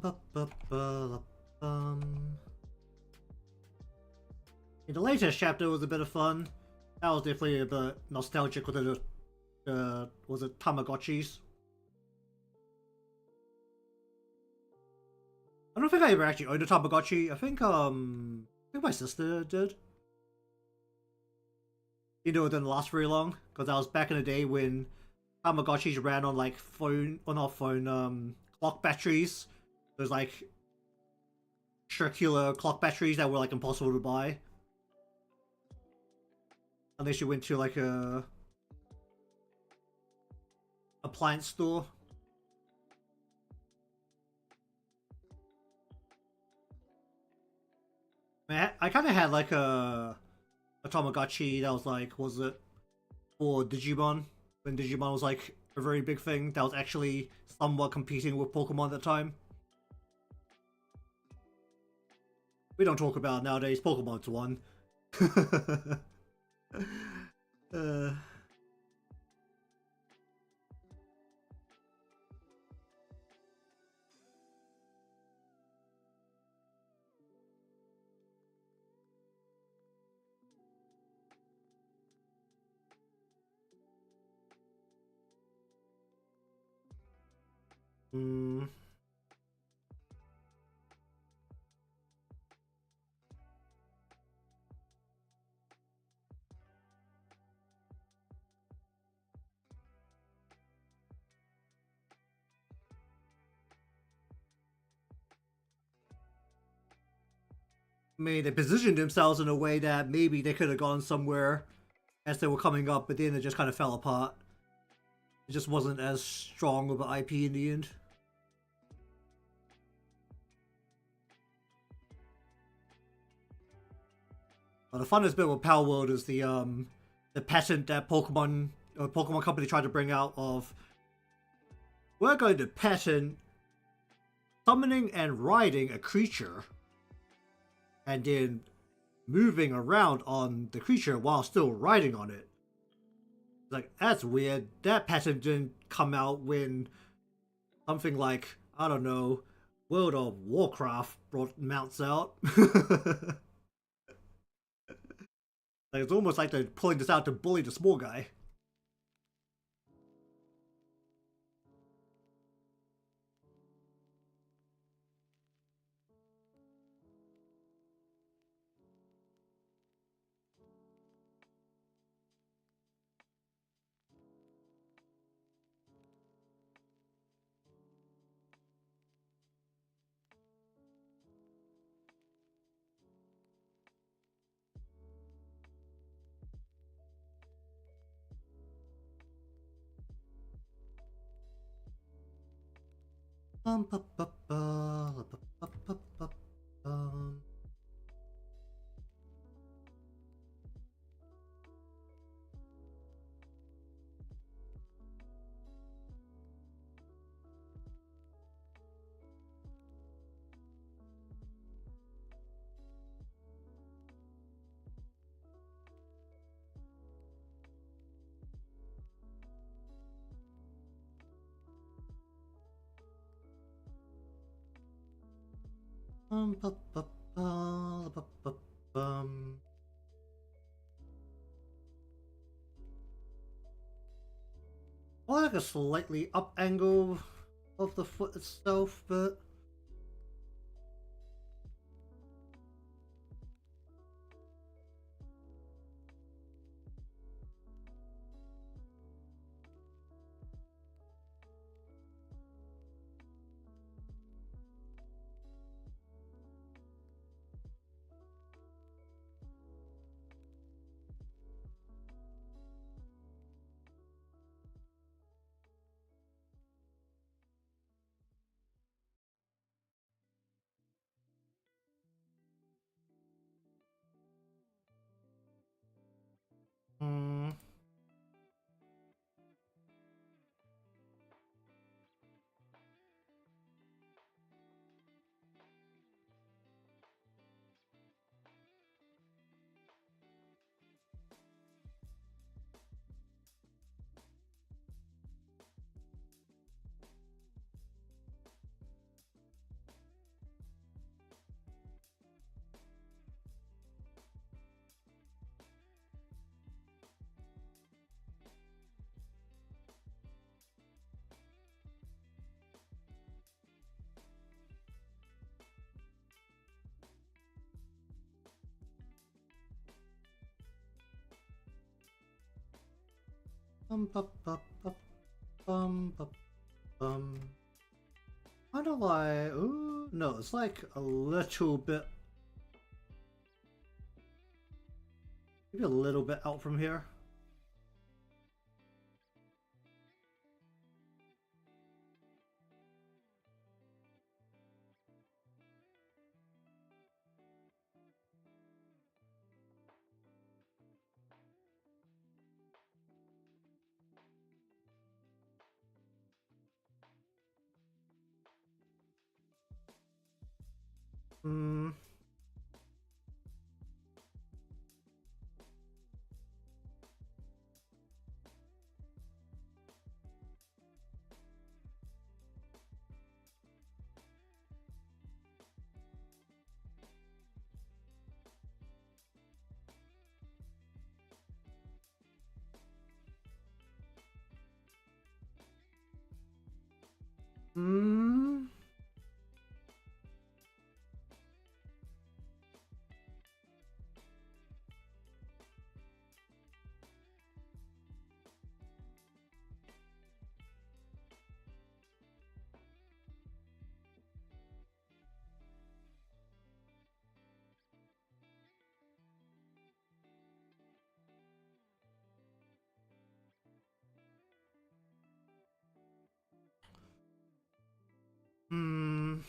Ba, ba, ba, In the latest chapter was a bit of fun. That was definitely a bit nostalgic with the was it Tamagotchis? I don't think I ever actually owned a Tamagotchi. I think my sister did. You know, it didn't last very long because that was back in the day when Tamagotchis ran on like phone, or not phone, clock batteries. There's like circular clock batteries that were like impossible to buy unless you went to like a appliance store. I kind of had like a Tamagotchi that was like, was it for Digimon? When Digimon was like a very big thing that was actually somewhat competing with Pokemon at the time. We don't talk about it nowadays. Pokemon's won. uh, mm, I mean, they positioned themselves in a way that maybe they could have gone somewhere as they were coming up, but then it just kind of fell apart. It just wasn't as strong of an IP in the end. But the funnest bit with Power World is the patent that Pokemon Company tried to bring out of, we're going to patent summoning and riding a creature and then moving around on the creature while still riding on it. Like, that's weird. That patent didn't come out when something like, I don't know, World of Warcraft brought mounts out. Like, it's almost like they're pulling this out to bully the small guy. Bum, ba, ba, ba, ba, ba, ba, ba, bum. Ba, ba, ba, ba, ba, bum. I like a slightly up angle of the foot itself, but Bum, bum, bum, bum. Kind of like, ooh, no, it's like a little bit, maybe a little bit out from here. Hmm. Hmm. Hmm.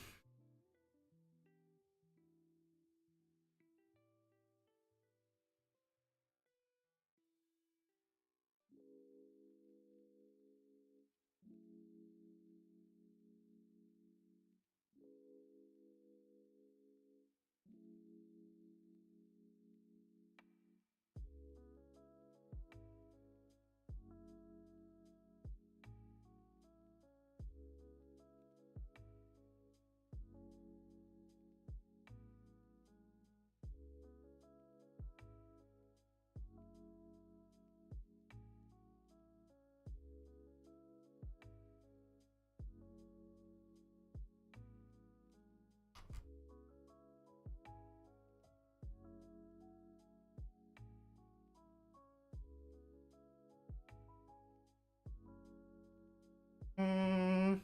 Hmm.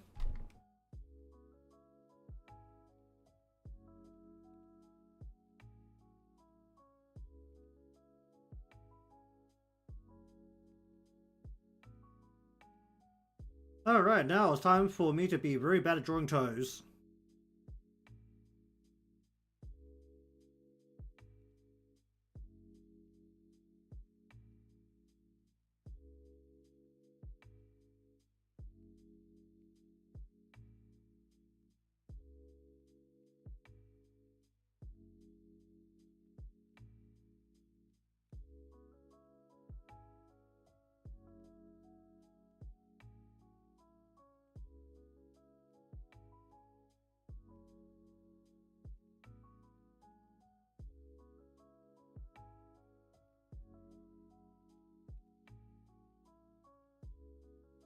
Alright, now it's time for me to be very bad at drawing toes.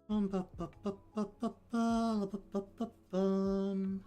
Bum, ba, ba, ba, ba, ba, ba, ba, ba, bum.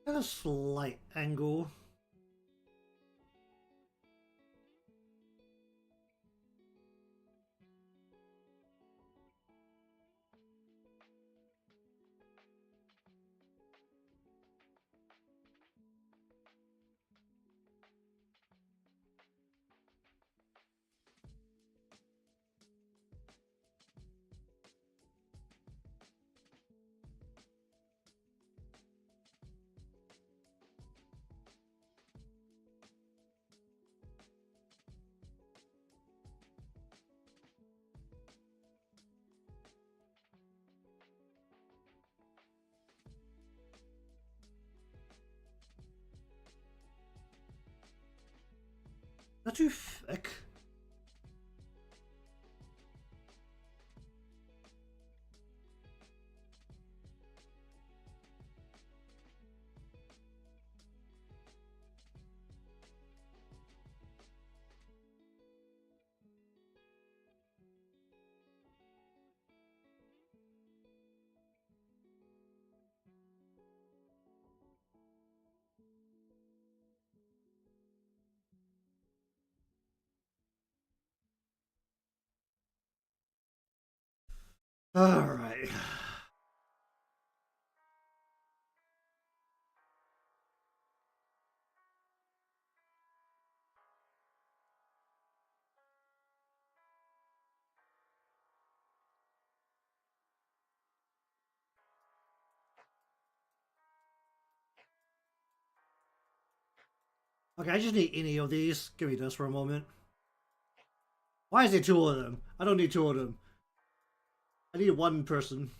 At a slight angle. Not too thick. All right. Okay, I just need any of these. Give me this for a moment. Why is there two of them? I don't need two of them. I need one person.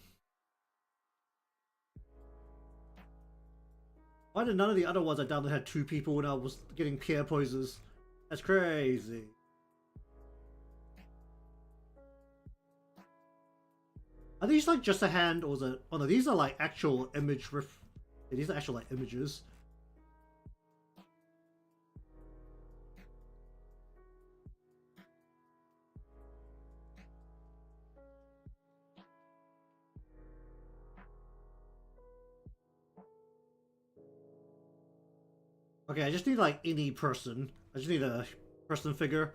Why did none of the other ones I downloaded had two people when I was getting peer poses? That's crazy. Are these like just a hand, or is it? Oh no, these are like actual image yeah, these are actual like images. Okay, I just need like any person. I just need a person figure.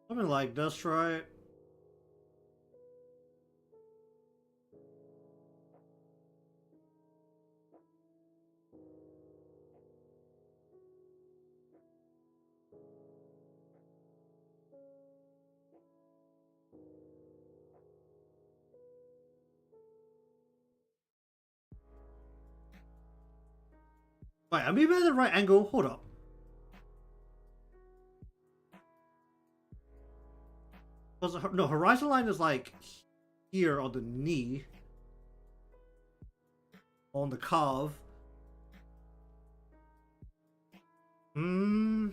Something like this, right? Wait, am I at the right angle? Hold up. Because no, horizon line is like here on the knee, on the calf. Hmm.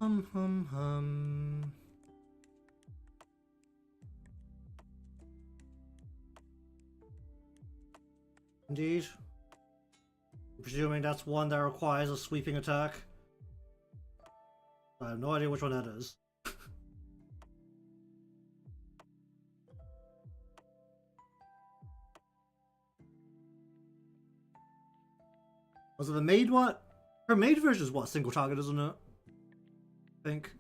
Hum. Indeed. Presuming that's one that requires a sweeping attack. I have no idea which one that is. Was it the maid one? Her maid version is what? Single target, isn't it? I think.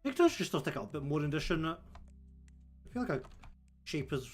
think those should still take out a bit more than this, shouldn't it? I feel like a shape is...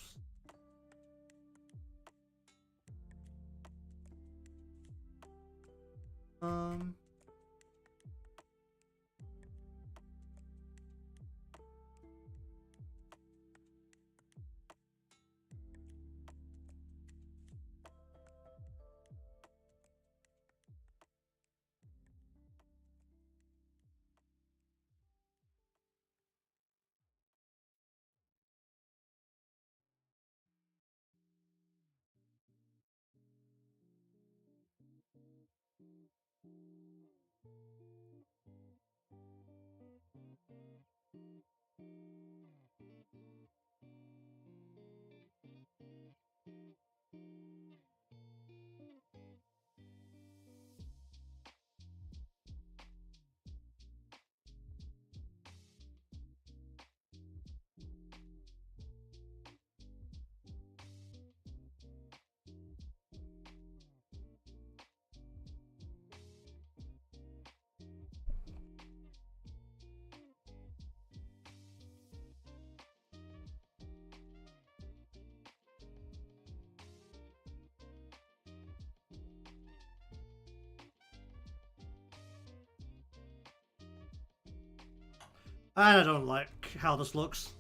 I don't like how this looks.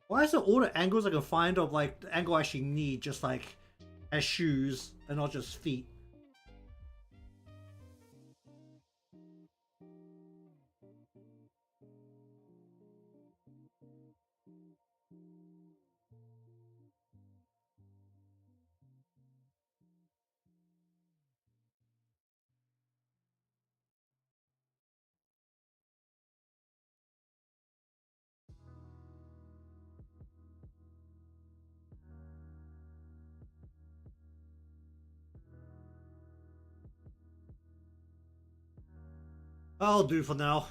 Why is it all the angles I can find of like the angle I actually need just like as shoes and not just feet? I'll do for now.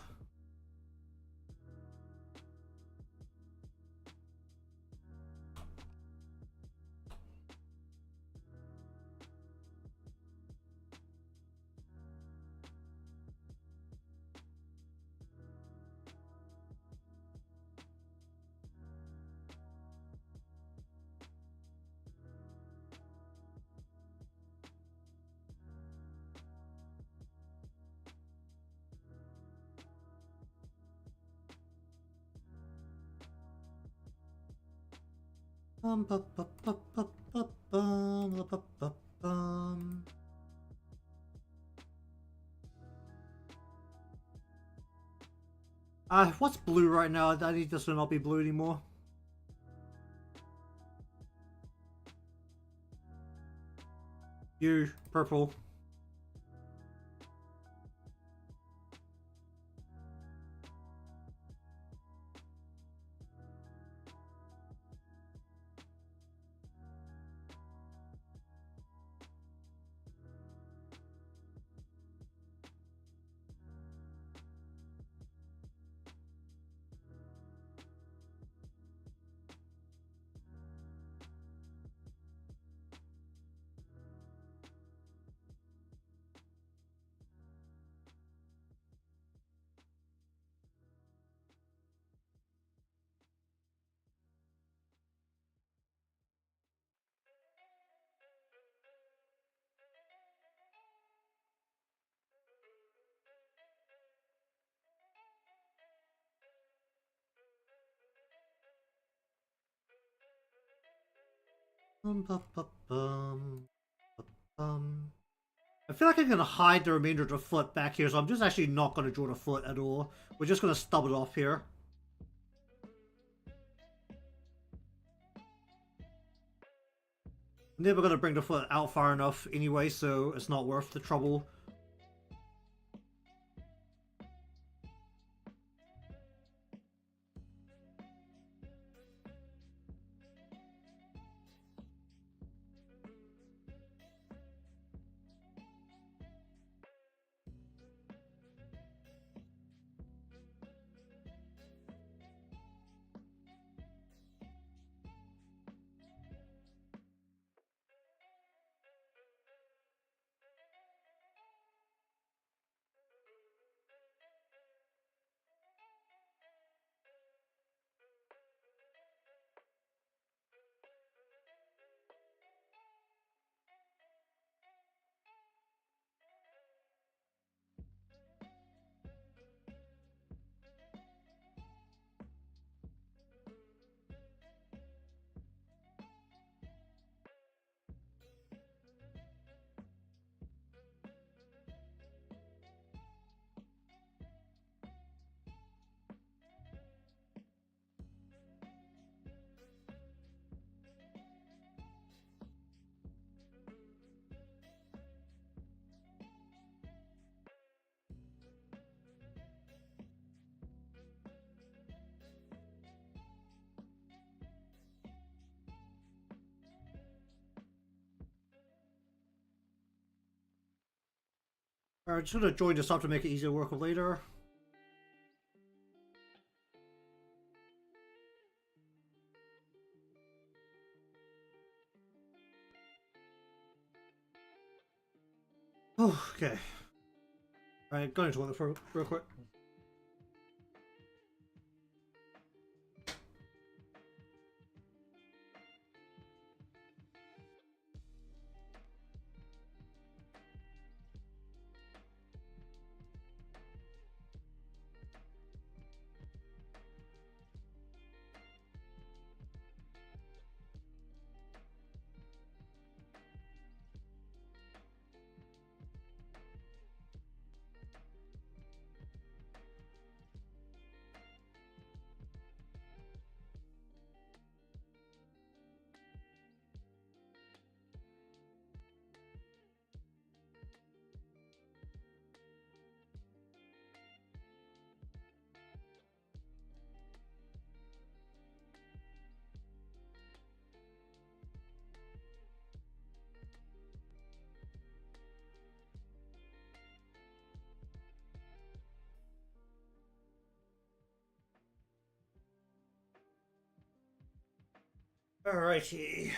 Bum, bum, bum, bum, bum, bum, bum, bum, bum, bum. What's blue right now? I need this to not be blue anymore. You, purple. Bum, bum, bum, bum. I feel like I'm gonna hide the remainder of the foot back here, so I'm just actually not gonna draw the foot at all. We're just gonna stub it off here. Never gonna bring the foot out far enough anyway, so it's not worth the trouble. Alright, just gonna join this up to make it easier to work with later. Oh, okay. Alright, go into toilet for real quick. Alrighty.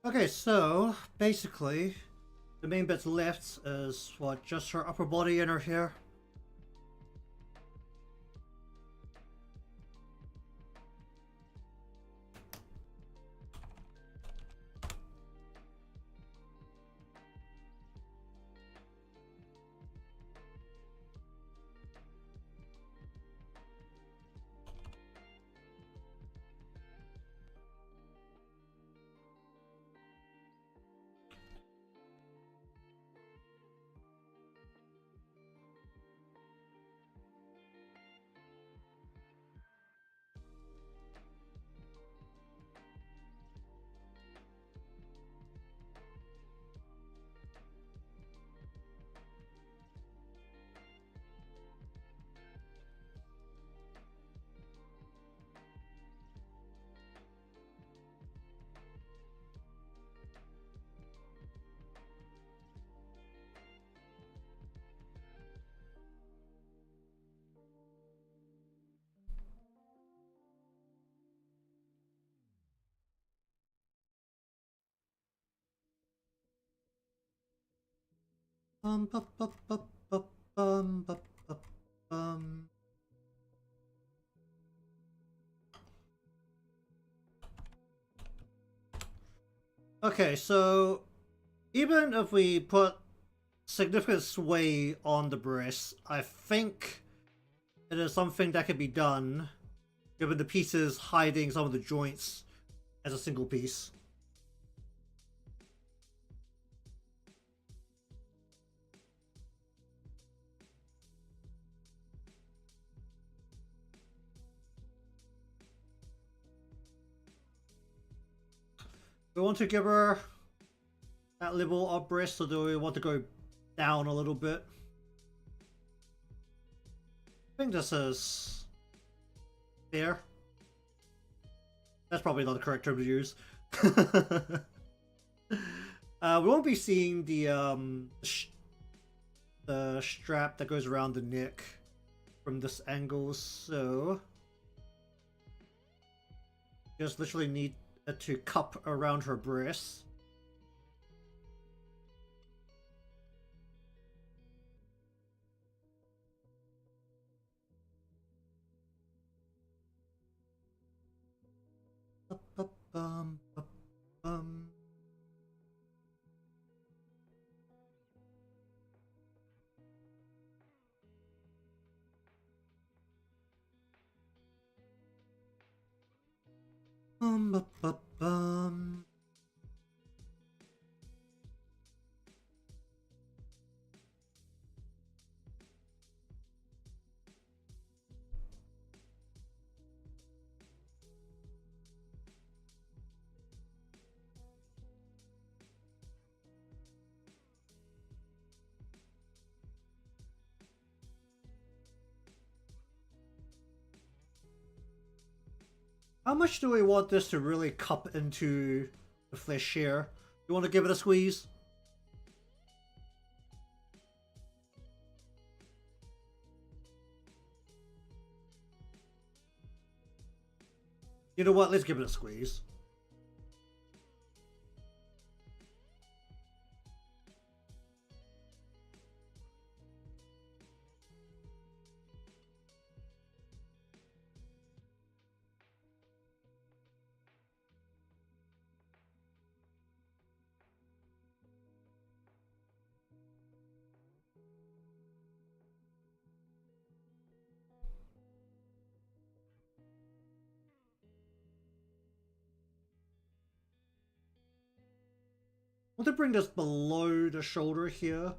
Okay, so basically, the main bits left is what, just her upper body and her hair. Bum, bum, bum, bum, bum, bum, bum, bum, bum. Okay, so even if we put significant sway on the breast, I think it is something that can be done given the pieces hiding some of the joints as a single piece. We want to give her that little uprest, or do we want to go down a little bit? I think this is fair. That's probably not the correct term to use. We won't be seeing the strap that goes around the neck from this angle, so just literally need it to cup around her breast. Bum, bum, bum. Bum, bum, bum. How much do we want this to really cup into the flesh here? You want to give it a squeeze? You know what? Let's give it a squeeze. I want to bring this below the shoulder here.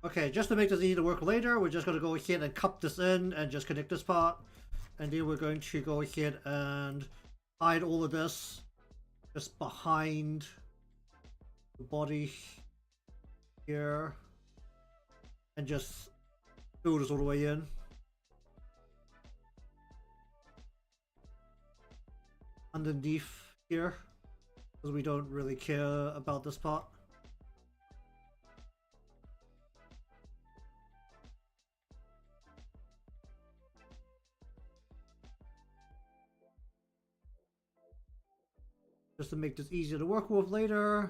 Okay, just to make this easy to work later, we're just going to go ahead and cup this in and just connect this part. And then we're going to go ahead and hide all of this just behind the body here. And just fill this all the way in. Underneath here, because we don't really care about this part. Just to make this easier to work with later.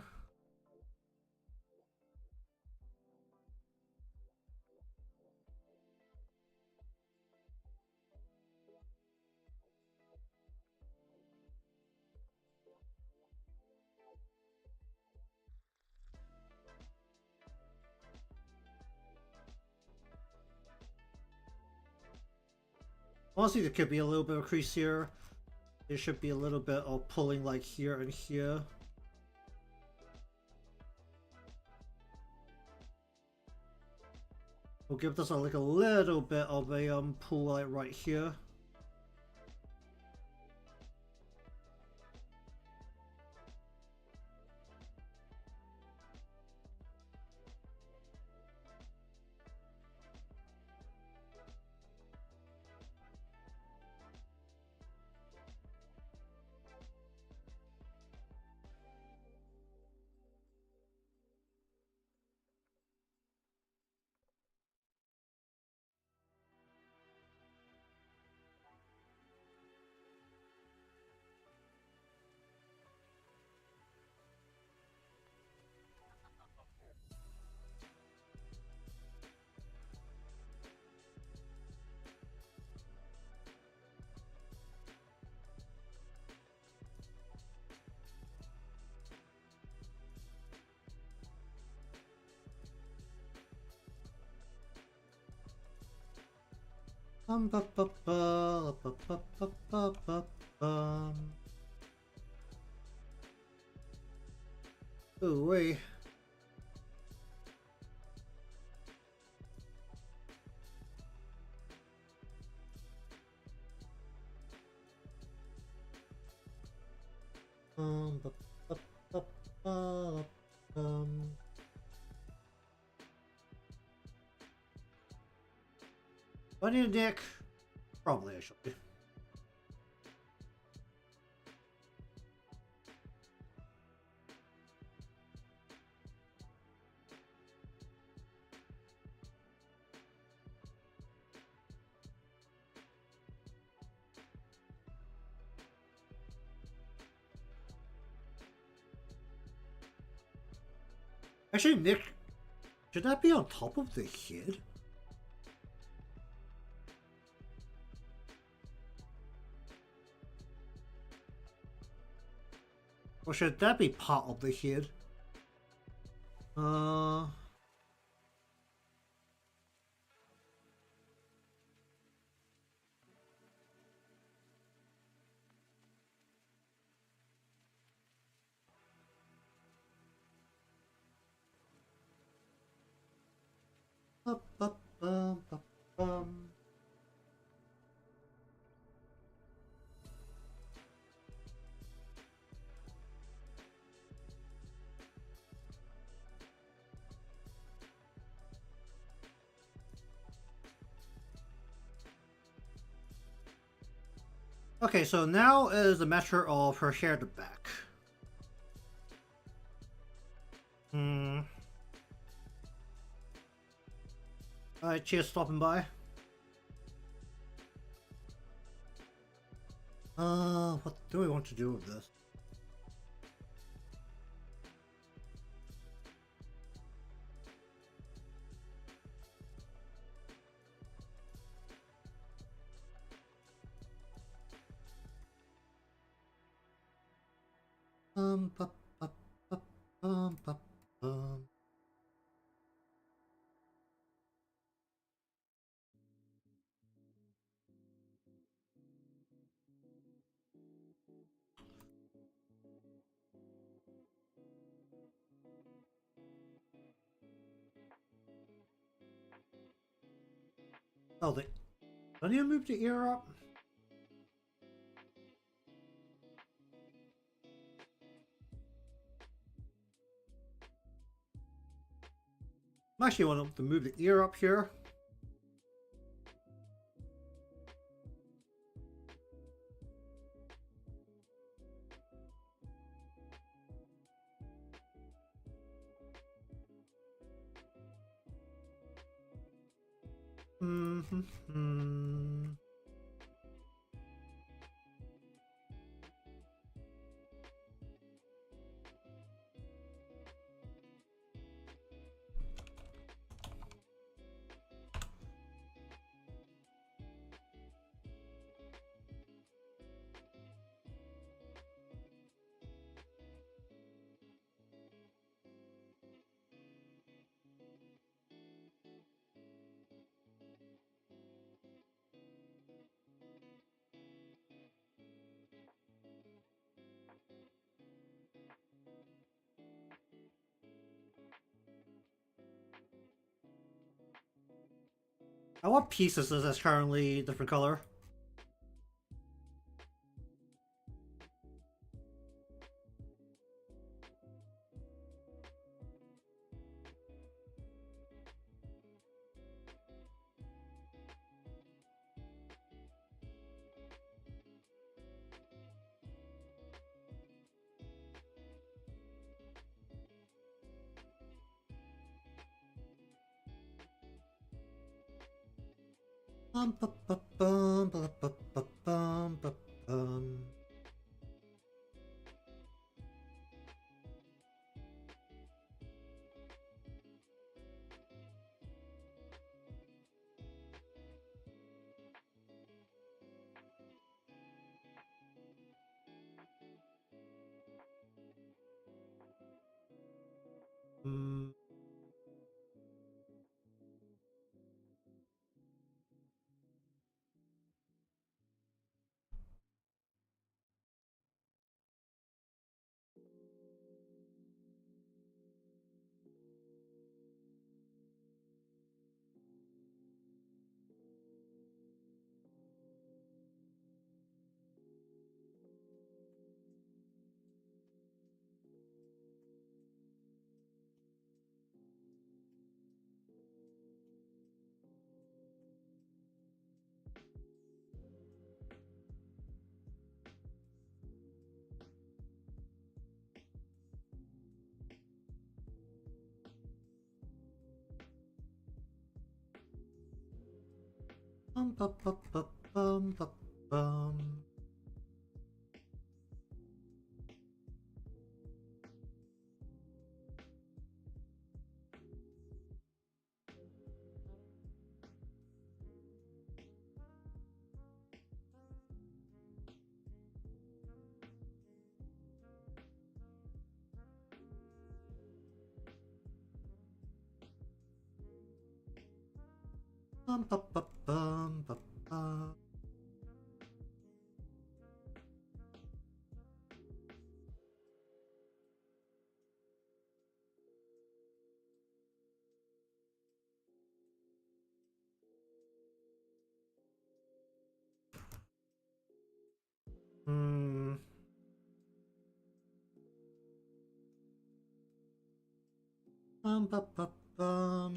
Honestly, there could be a little bit of crease here. There should be a little bit of pulling like here and here. We'll give this like a little bit of a pull like right here. Ba, ba, ba, ba, ba, ba, ba, ba, bum. Ooh, wait. Ba, ba, ba, ba, bum. Do I need a dick? Probably I should be. Actually, Nick, should that be on top of the head? Or should that be part of the head? Uh... Ba, ba, ba, ba, bum. Okay, so now is a matter of her hair to back. Hmm. Alright, cheers stopping by. What do we want to do with this? Ba, ba, ba, ba, bum. Oh, they... I need to move the ear up? I actually want to move the ear up here. Mm-hmm. What pieces is this currently different color? Ba, ba, bum, ba, ba, ba, bum, ba, bum. Mm. Bum, bum, bum, bum, bum, bum. Bum, bum, bum, bum, bum, bum. Hmm. Bum, bum, bum, bum.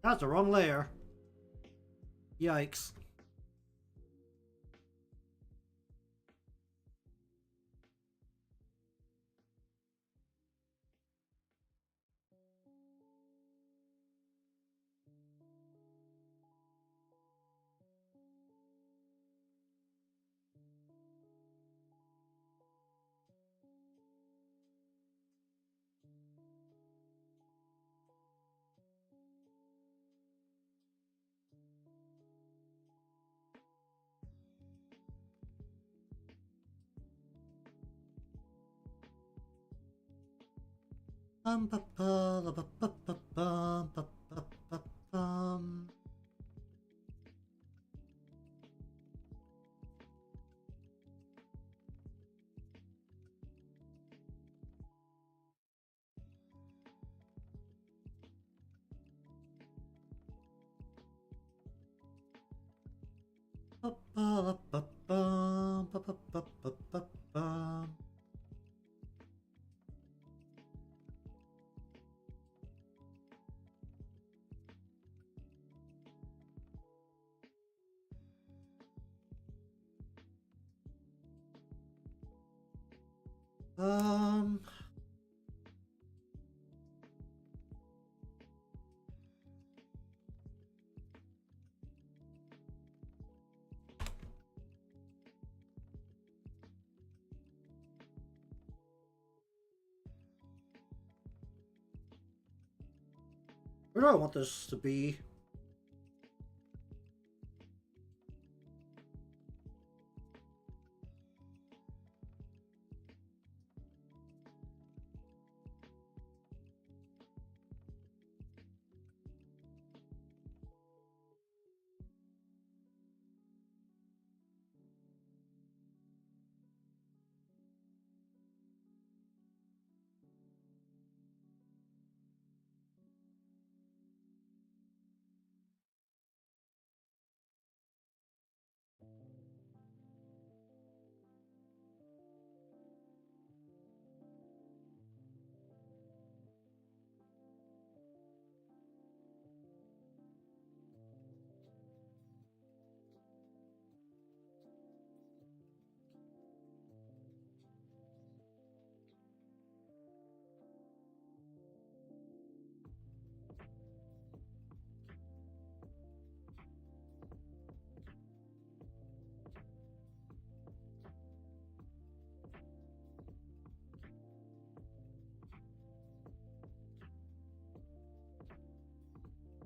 That's the wrong layer. Yikes. Bum, ba, ba, ba, ba, ba, bum, ba, ba, ba, bum. Ba, ba, ba, bum, ba, ba, ba, ba, ba, bum. Um, where do I want this to be?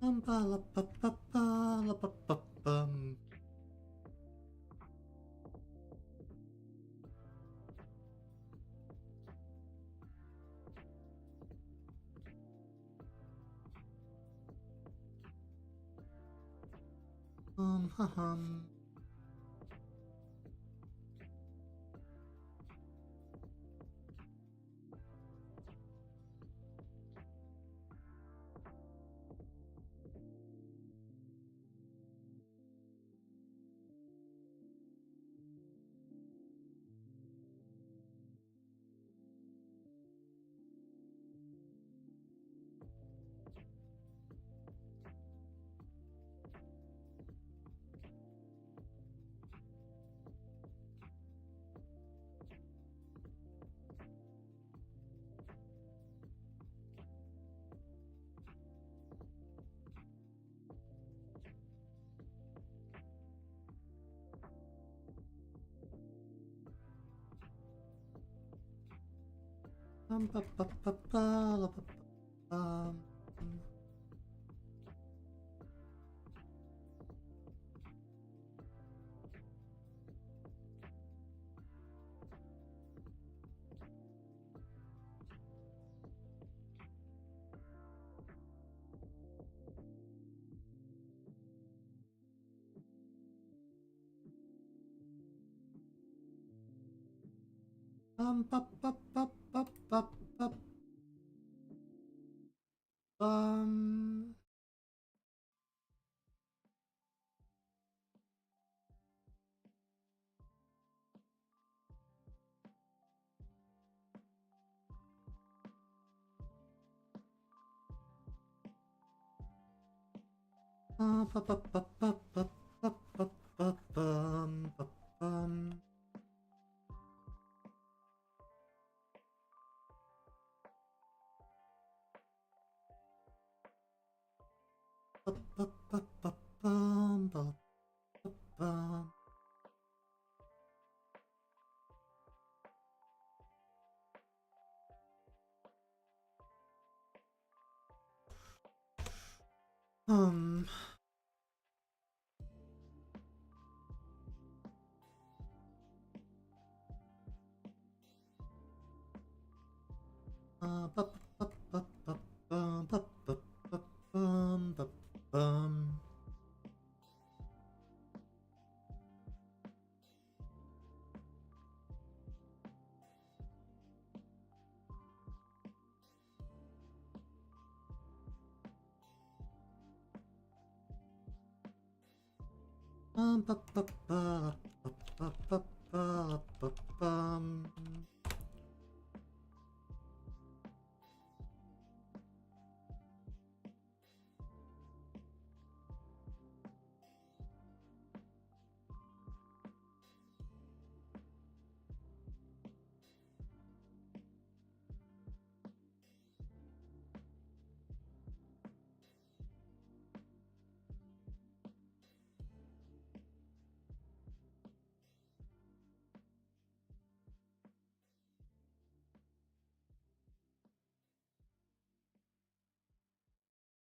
Bum, ba, la, ba, ba, ba, la, ba, ba, bum. Hum. Ba, ba, ba, ba, la, ba, ba, ba, ba, ba, ba, ba, ba, bum. Ba, ba, ba, ba, ba, ba, ba, ba, bum, ba, bum. Ba, ba, ba, ba, bum, ba, ba, bum. Um. Ba, ba, ba, ba, ba, bum, ba, ba, ba, bum, ba, bum. Ba, ba, ba, ba, ba, ba, ba, ba, bum.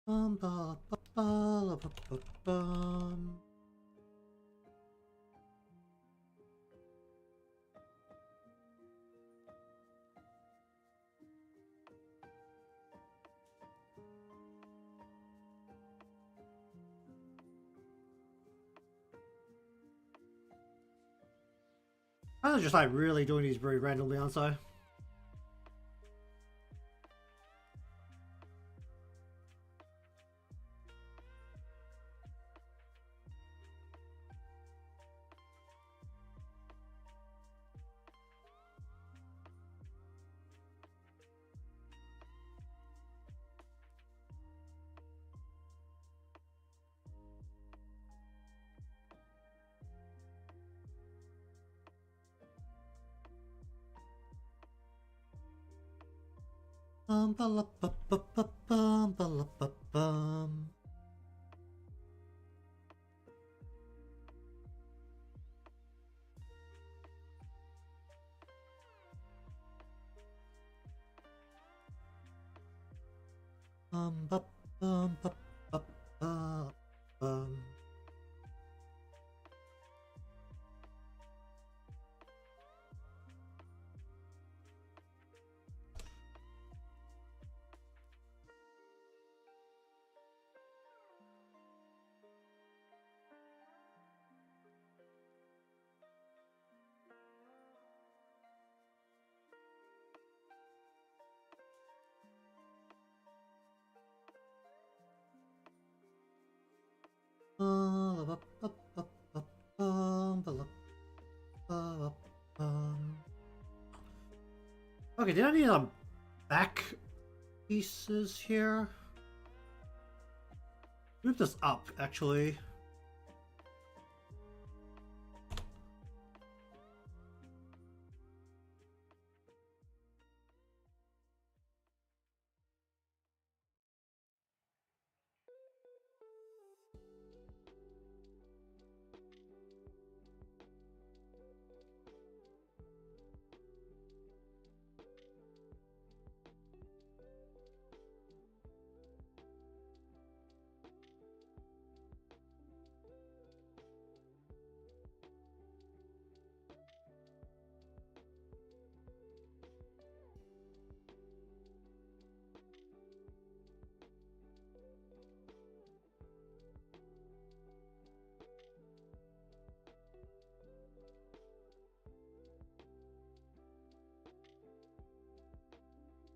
Bum, ba, ba, ba, la, ba, ba, bum. I was just like really doing these very randomly, aren't I? Ba, la, ba, ba, ba, bum, ba, la, ba, bum. Ba, bum, ba, ba, ba, bum. Okay, did I need back pieces here? Move this up, actually.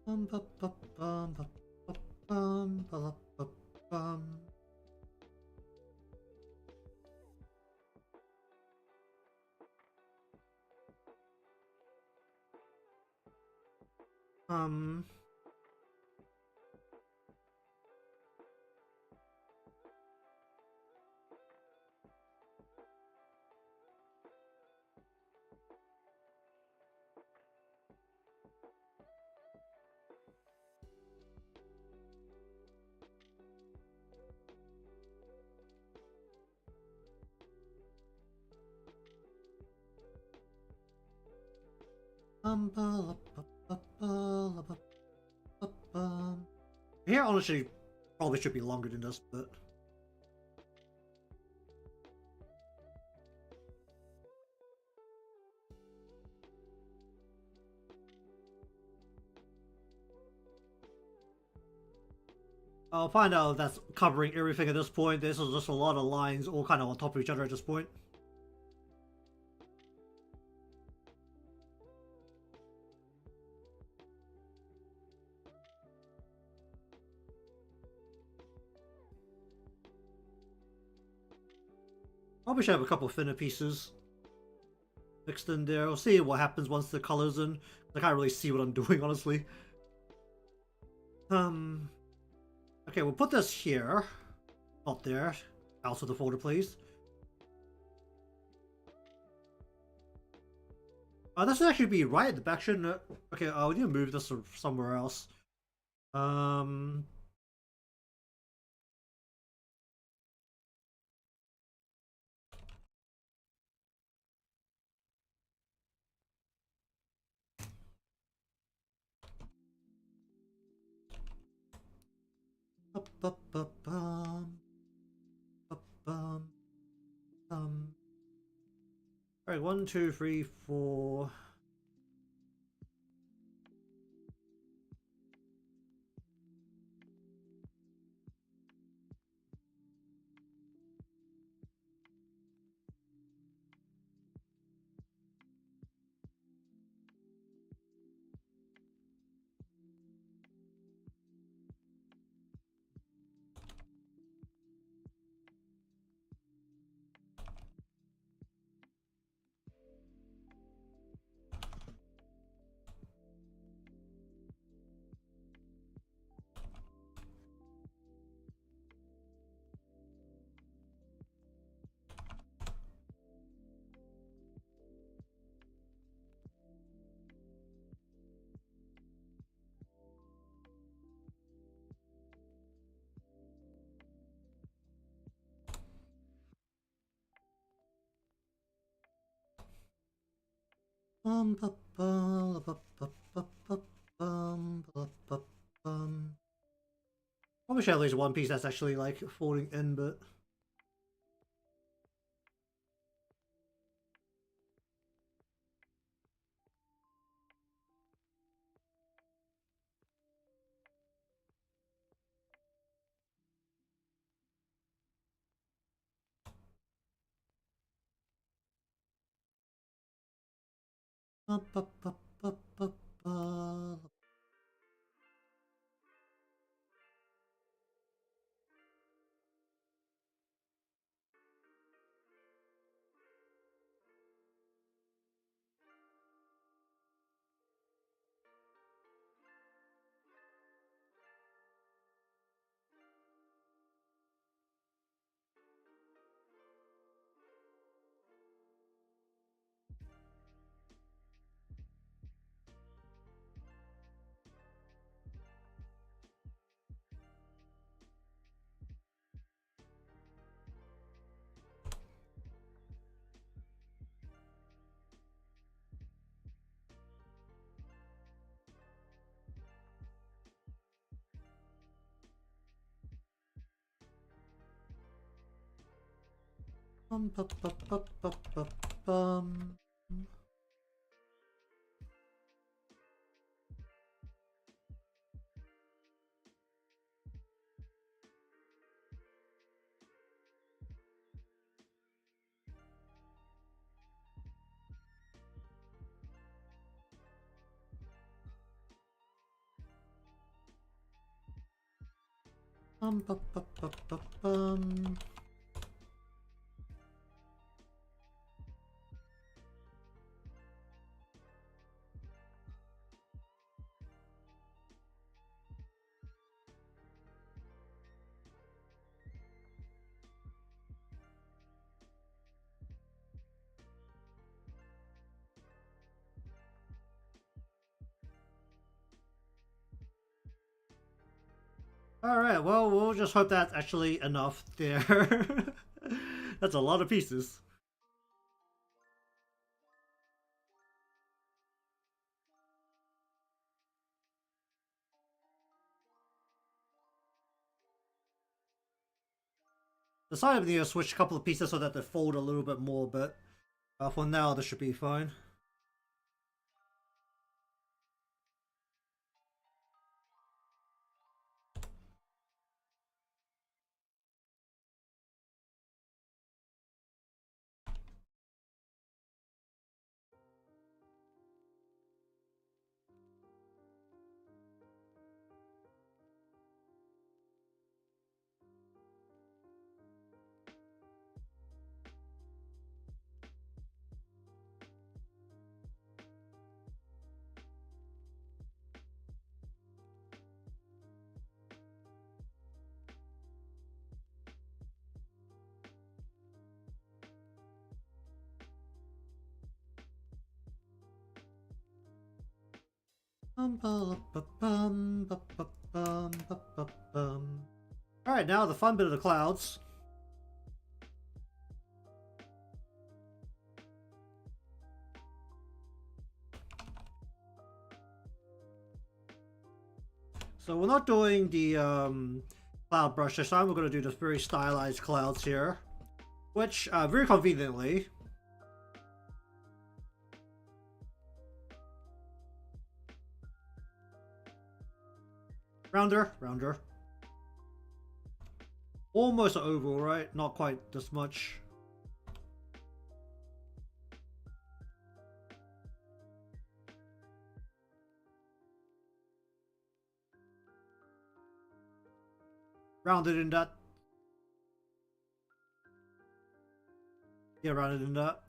Bum, bum, bum, bum, bum, bum, bum, bum, bum. Um, bum, here, honestly, probably should be longer than this, but I'll find out if that's covering everything at this point. This is just a lot of lines all kind of on top of each other at this point. Probably should have a couple of thinner pieces mixed in there. We'll see what happens once the color's in. I can't really see what I'm doing, honestly. Okay, we'll put this here. Not there. Out of the folder, please. This should actually be right at the back, shouldn't it? Okay, we need to move this somewhere else. Um... Alright, 1, 2, 3, 4. Probably should have at least one piece that's actually like folding in, but Bum, bum, bum, bum, bum, bum, bum. Bum, bum, bum, bum, bum, bum. Alright, well, we'll just hope that's actually enough there. That's a lot of pieces. Decided to switch a couple of pieces so that they fold a little bit more, but for now this should be fine. Alright, now the fun bit of the clouds. So we're not doing the cloud brush this time, we're going to do the very stylized clouds here. Which, very conveniently, rounder. Almost oval, right? Not quite this much. Rounded in that. Yeah, rounded in that.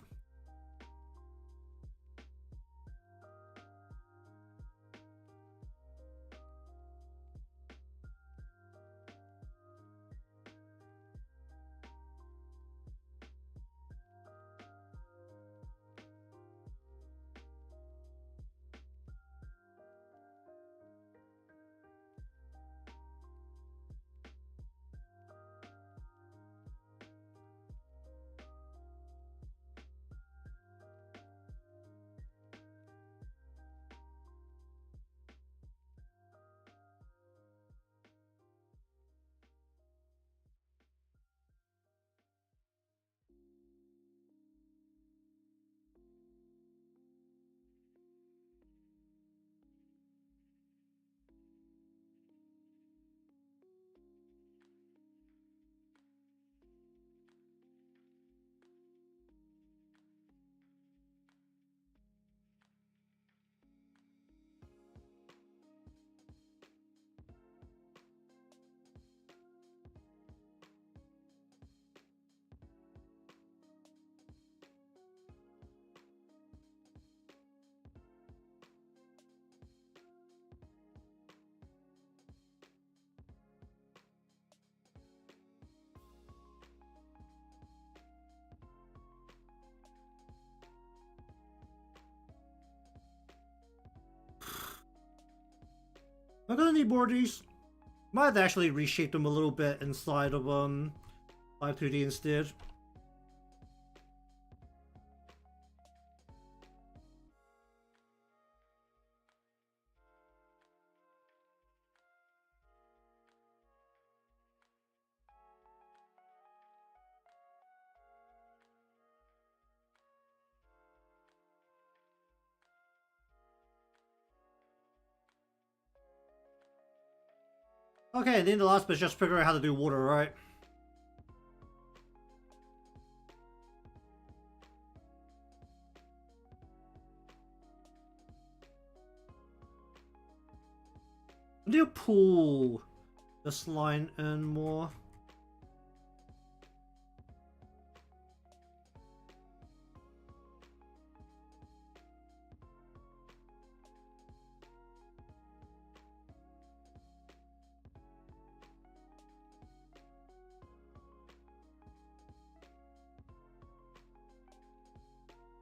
I'm gonna need more of these. Might have actually reshaped them a little bit inside of 5-2D instead. Okay, then the last bit is just figuring out how to do water, right? I need to pull this line in more.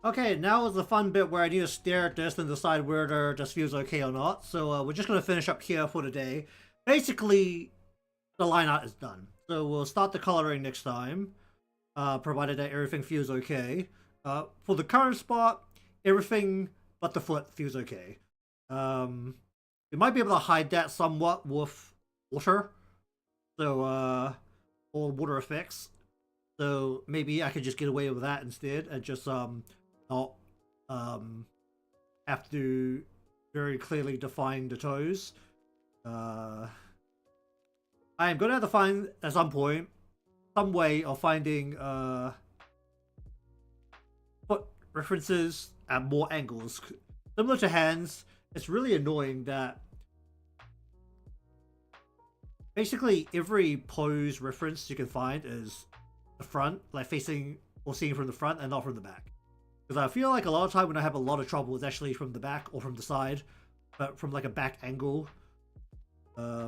Okay, now is the fun bit where I need to stare at this and decide whether this feels okay or not. So we're just going to finish up here for today. Basically, the line art is done. So we'll start the coloring next time, provided that everything feels okay. For the current spot, everything but the foot feels okay. We might be able to hide that somewhat with water. So, or water effects. So maybe I could just get away with that instead and just not have to very clearly define the toes. I am gonna have to find at some point some way of finding foot references at more angles. Similar to hands, it's really annoying that basically every pose reference you can find is the front, like facing or seeing from the front and not from the back. Because I feel like a lot of time when I have a lot of trouble, it's actually from the back or from the side, but from like a back angle. But,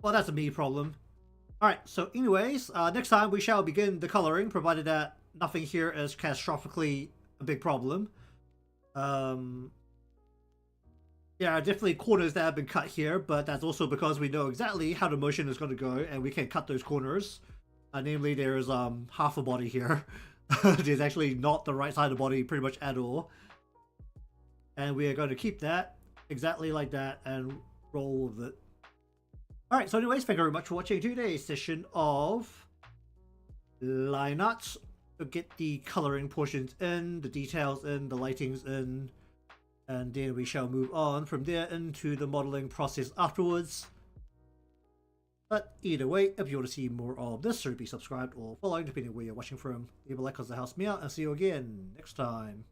well, that's a me problem. Alright, so anyways, next time we shall begin the coloring, provided that nothing here is catastrophically a big problem. Yeah, definitely corners that have been cut here, but that's also because we know exactly how the motion is going to go, and we can cut those corners. Namely, there's half a body here. There's actually not the right side of the body pretty much at all. And we are going to keep that exactly like that and roll with it. Alright, so anyways, thank you very much for watching today's session of line arts. To get the coloring portions in, the details in, the lightings in, and then we shall move on from there into the modeling process afterwards. But either way, if you want to see more of this, so be subscribed or following depending on where you're watching from. Leave a like because it helps me out, and see you again next time.